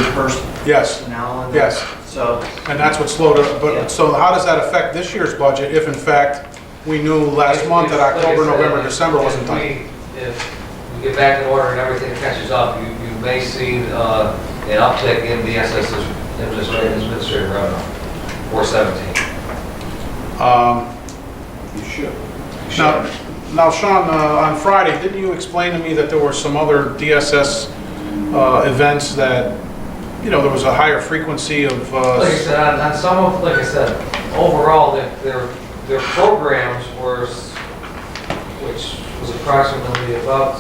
Yes, personnel? yes, So, and that's what slowed it, Yeah. but, so how does that affect this year's budget if in fact we knew last month that Like I October, said, November, December wasn't if done? If we get back in order and everything catches up, you may see an uptick in DSS's administrative revenue for 17. You should. Now, Sean, on Friday, didn't you explain to me that there were some other DSS events that, you know, there was a higher frequency of... Like I said, on some of, like I said, overall, their programs were, which was approximately about,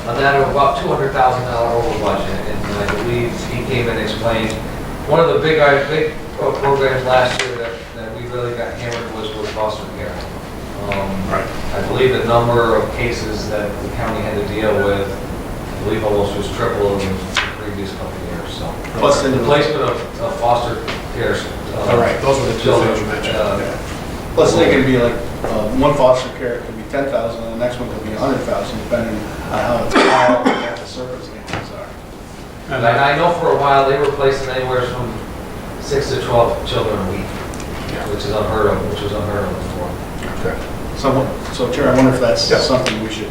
on that of about $200,000 over budget, and I believe he came and explained, one of the big programs last year that we really got hammered was with foster care. Right. I believe the number of cases that the county had to deal with, I believe almost was triple in the previous couple of years, so. Plus The placement of foster care. All right, those were the two things you mentioned. Plus, they can be like, one foster care could be 10,000, and the next one could be 100,000, depending on how the circumstances are. And I know for a while, they were placing anywhere from 6 to 12 children a week, which is unheard of, before. Okay. So Chair, I wonder if that's Yeah. something we should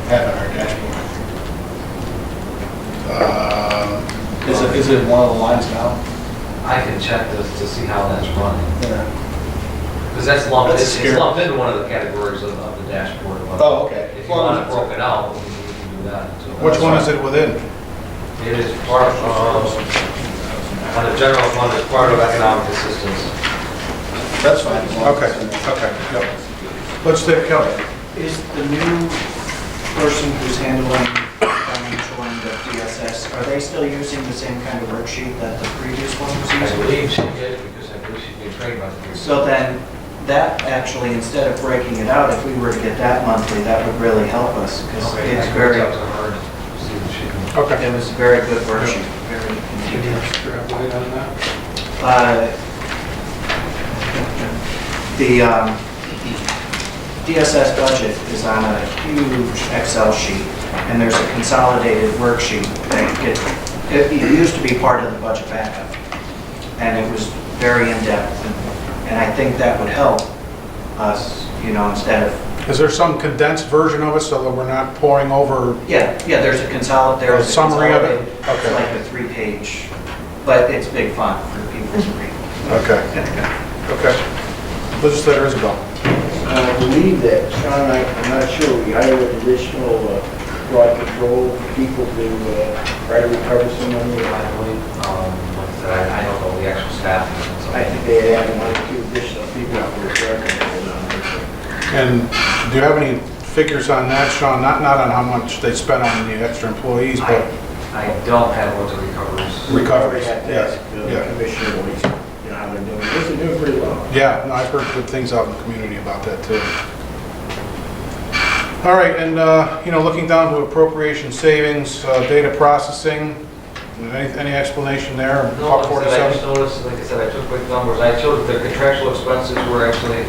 have on our dashboard. Is it one of the lines now? I can check to see how that's running, Yeah. because that's lumped, That's it's scary. lumped into one of the categories of the dashboard. Oh, okay. If you want it broken out, we can do that. too. Which one is it within? It is part of, on the general fund, it's part of economic assistance. That's fine. Okay, okay, yep. Legislator Kelly. is the new person who's handling financial end of DSS, are they still using the same kind of worksheet that the previous one was I using? believe she did, because I believe she's been trained by the previous. So then, that actually, instead of breaking it out, if we were to get that monthly, that would really help us, because Okay, it's I can very, reach out to her and see what she can. Okay. it was a very good worksheet, very detailed. Extrapolate on that. The DSS budget is on a huge Excel sheet, and there's a consolidated worksheet that it used to be part of the budget backup, and it was very in-depth, and I think that would help us, you know, instead of, Is there some condensed version of it so that we're not pouring over? yeah, there's a A summary of it? consolidated, Okay. it's like a 3-page, but it's big font for people to read. Okay, okay. Legislator Isabel. I believe that, Sean, I'm not sure, we hired additional fraud control people to try to recover some money. I believe, like I said, I don't know the actual staff. I think they had 1 or 2 additional people for fraud control down there. And do you have any figures on that, Sean? Not on how much they spent on the extra employees, but I don't have what the recoveries. recoveries. Have to Yeah, ask the yeah. commissioner what he's, you know, how they're doing. They're doing pretty well. Yeah, no, I've heard good things out in the community about that too. All right, and, looking down to appropriation savings, data processing, any explanation there? No, Buck like I said, I 47? just noticed, like I said, I took quick numbers, I showed that the contractual expenses were actually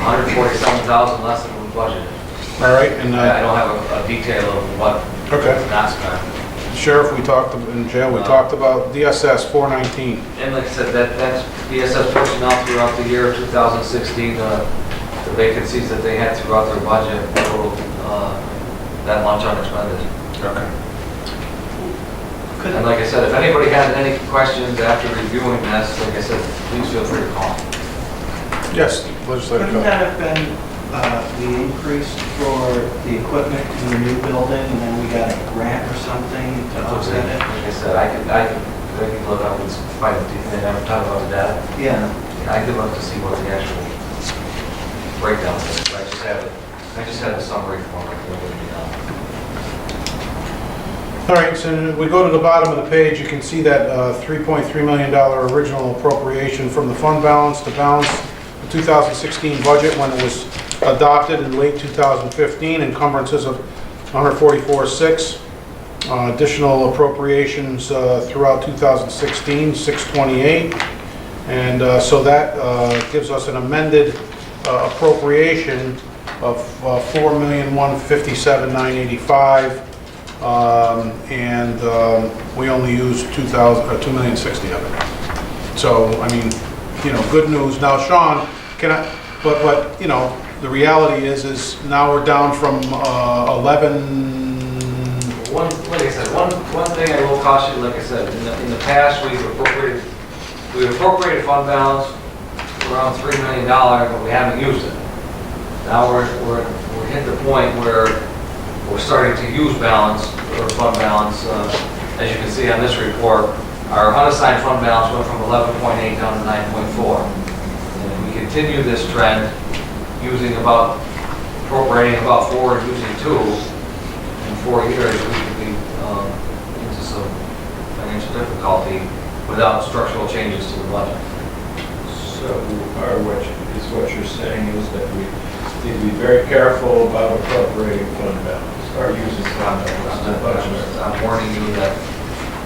147,000 less than we budgeted. All right, and, I don't have a detail of what okay. not spent. Sheriff, we talked, in jail, we talked about DSS 419. And like I said, that's DSS personnel throughout the year of 2016, the vacancies that they had throughout their budget, total, that much unexpended. Okay. And like I said, if anybody has any questions after reviewing this, like I said, please feel free to call. Yes, legislator. Couldn't that have been the increase for the equipment in the new building, and then we got a grant or something to offset it? Like I said, I can look up and find the detail, and never talk about the data. Yeah. I could look to see what the actual breakdown is. I just have the summary form. I can look at it now. All right, so we go to the bottom of the page, you can see that $3.3 million original appropriation from the fund balance to balance the 2016 budget when it was adopted in late 2015, encumbrances of 144.6. Additional appropriations throughout 2016, 628. And so that gives us an amended appropriation of $4,157,985. We only used $2,060,000 of it. So, I mean, good news. Now, Sean, but the reality is now we're down from 11. Like I said, one thing I will caution, like I said, in the past, we've appropriated fund balance around $3 million, but we haven't used it. Now we're hit the point where we're starting to use balance, or fund balance. As you can see on this report, our unassigned fund balance went from 11.8 down to 9.4. And if we continue this trend, appropriating about 4 and using 2, in 4 years, we could be into some financial difficulty without structural changes to the budget. So, what you're saying is that we need to be very careful about appropriating fund balance, or using fund balance in the budget. I'm warning you that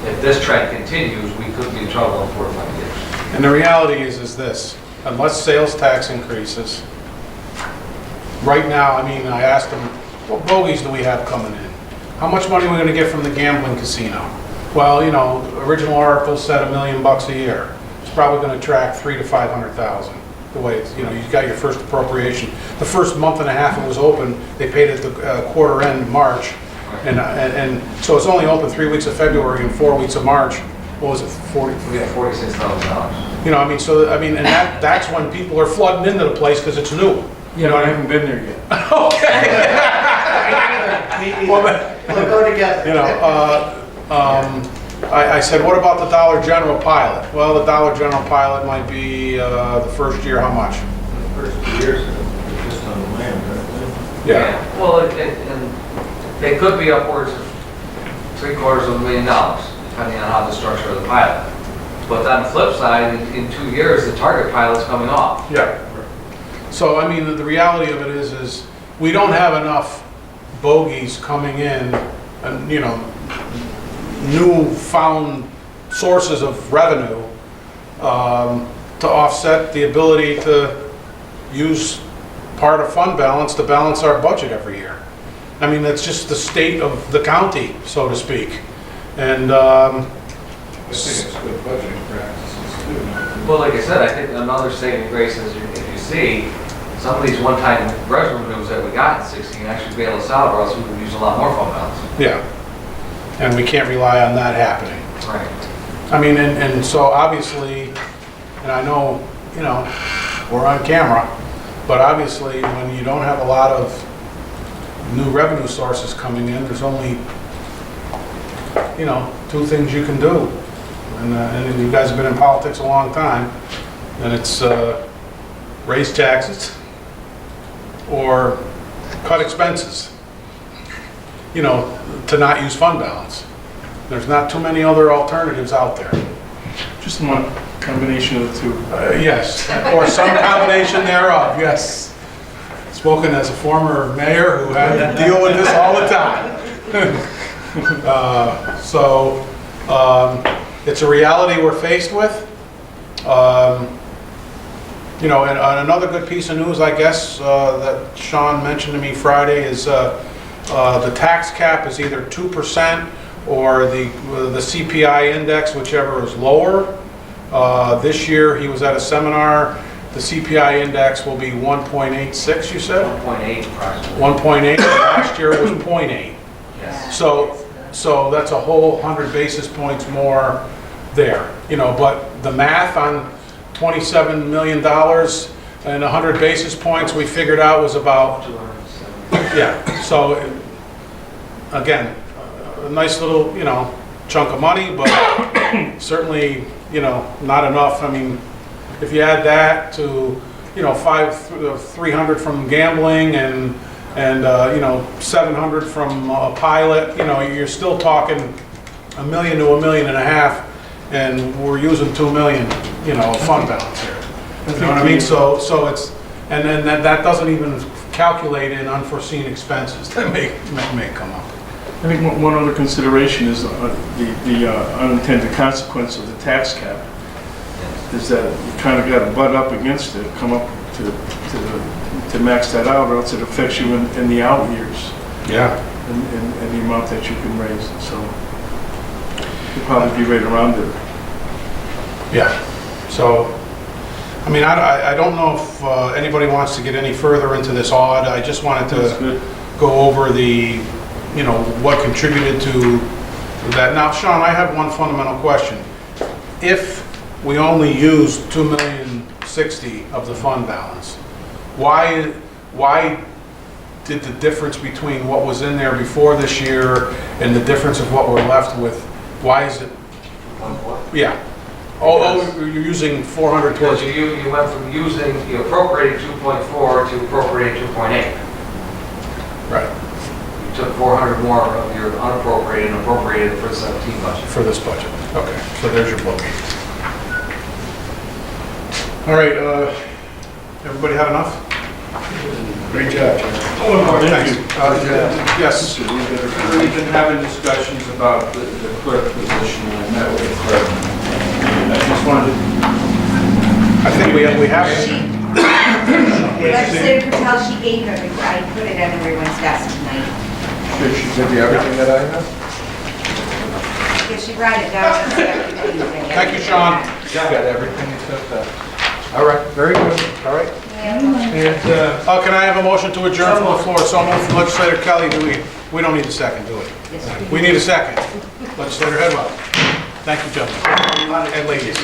if this trend continues, we could be in trouble in 4 or 5 years. And the reality is this, unless sales tax increases, right now, I asked them, what bogeys do we have coming in? How much money are we going to get from the gambling casino? Well, original article said $1 million a year. It's probably going to track 300,000 to 500,000. The way it's, you got your first appropriation. The first month and a half it was open, they paid it the quarter end March, and so it's only open 3 weeks of February and 4 weeks of March. What was it? 40. We got $46,000. And that's when people are flooding into the place because it's new. I haven't been there yet. Well, but, We'll go together. I said, what about the Dollar General pilot? Well, the Dollar General pilot might be the first year, how much? The first 2 years, it's just on the land, right? Yeah. Well, and they could be upwards of $750,000, depending on how the structure of the pilot. But on the flip side, in 2 years, the target pilot's coming off. Yeah. So, the reality of it is we don't have enough bogeys coming in, and, new-found sources of revenue to offset the ability to use part of fund balance to balance our budget every year. That's just the state of the county, so to speak. And I think it's good budgeting practices too. Well, like I said, I think another saving grace is if you see, some of these one-time revenues that we got in 16 actually bail us out, or else we would use a lot more fund balance. yeah, and we can't rely on that happening. Right. And so obviously, and I know, we're on camera, but obviously when you don't have a lot of new revenue sources coming in, there's only, 2 things you can do. And you guys have been in politics a long time, and it's raise taxes or cut expenses, to not use fund balance. There's not too many other alternatives out there. Just one combination of the two. Yes, or some combination thereof, yes. spoken as a former mayor who had to deal with this all the time. It's a reality we're faced with. You know, and another good piece of news, I guess, that Sean mentioned to me Friday is the tax cap is either 2% or the CPI index, whichever is lower. This year, he was at a seminar, the CPI index will be 1.86, you said? 1.8 approximately. 1.8, last year it was 0.8. Yes. So that's a whole 100 basis points more there, you know, but the math on $27 million and 100 basis points we figured out was about, yeah, so again, a nice little, you know, chunk of money, but certainly, you know, not enough. I mean, if you add that to, you know, 300 from gambling and you know, 700 from a pilot, you know, you're still talking $1 million to $1.5 million, and we're using $2 million, you know, fund balance here. You know what I mean? So it's, and then that doesn't even calculate in unforeseen expenses that may come up. I think one other consideration is the unintended consequence of the tax cap is that you kind of got to butt up against it, come up to max that out, or else it affects you in the out years. Yeah. And the amount that you can raise. So you'll probably be right around it. Yeah. So, I mean, I don't know if anybody wants to get any further into this audit. I just wanted to go over the, you know, what contributed to that. Now, Sean, I have one fundamental question. If we only used $2,060,000 of the fund balance, why did the difference between what was in there before this year and the difference of what we're left with, why is it? Yeah. Oh, you're using 400 Because towards. you went from you appropriated 2.4 to appropriate 2.8. Right. You took 400 more of your unappropriated and appropriated for the 17 budget. For this budget. Okay, so there's your book. All right, everybody had enough? Great job, Jim. One more, thanks. Yes. We've been having discussions about the clerk position, and I met with the clerk. I just wanted, I think we have. Legislative Patel, she gave everything, I put it on everyone's desk tonight. She sent you everything that I have? Because she brought it down. Thank you, Sean. Got everything except that. All right, very good. All right. Yeah. Can I have a motion to adjourn from the floor? So moved from Legislator Kelly. We don't need a second, do we? Yes, We need a second. Legislator Headwell. Thank you, gentlemen and ladies.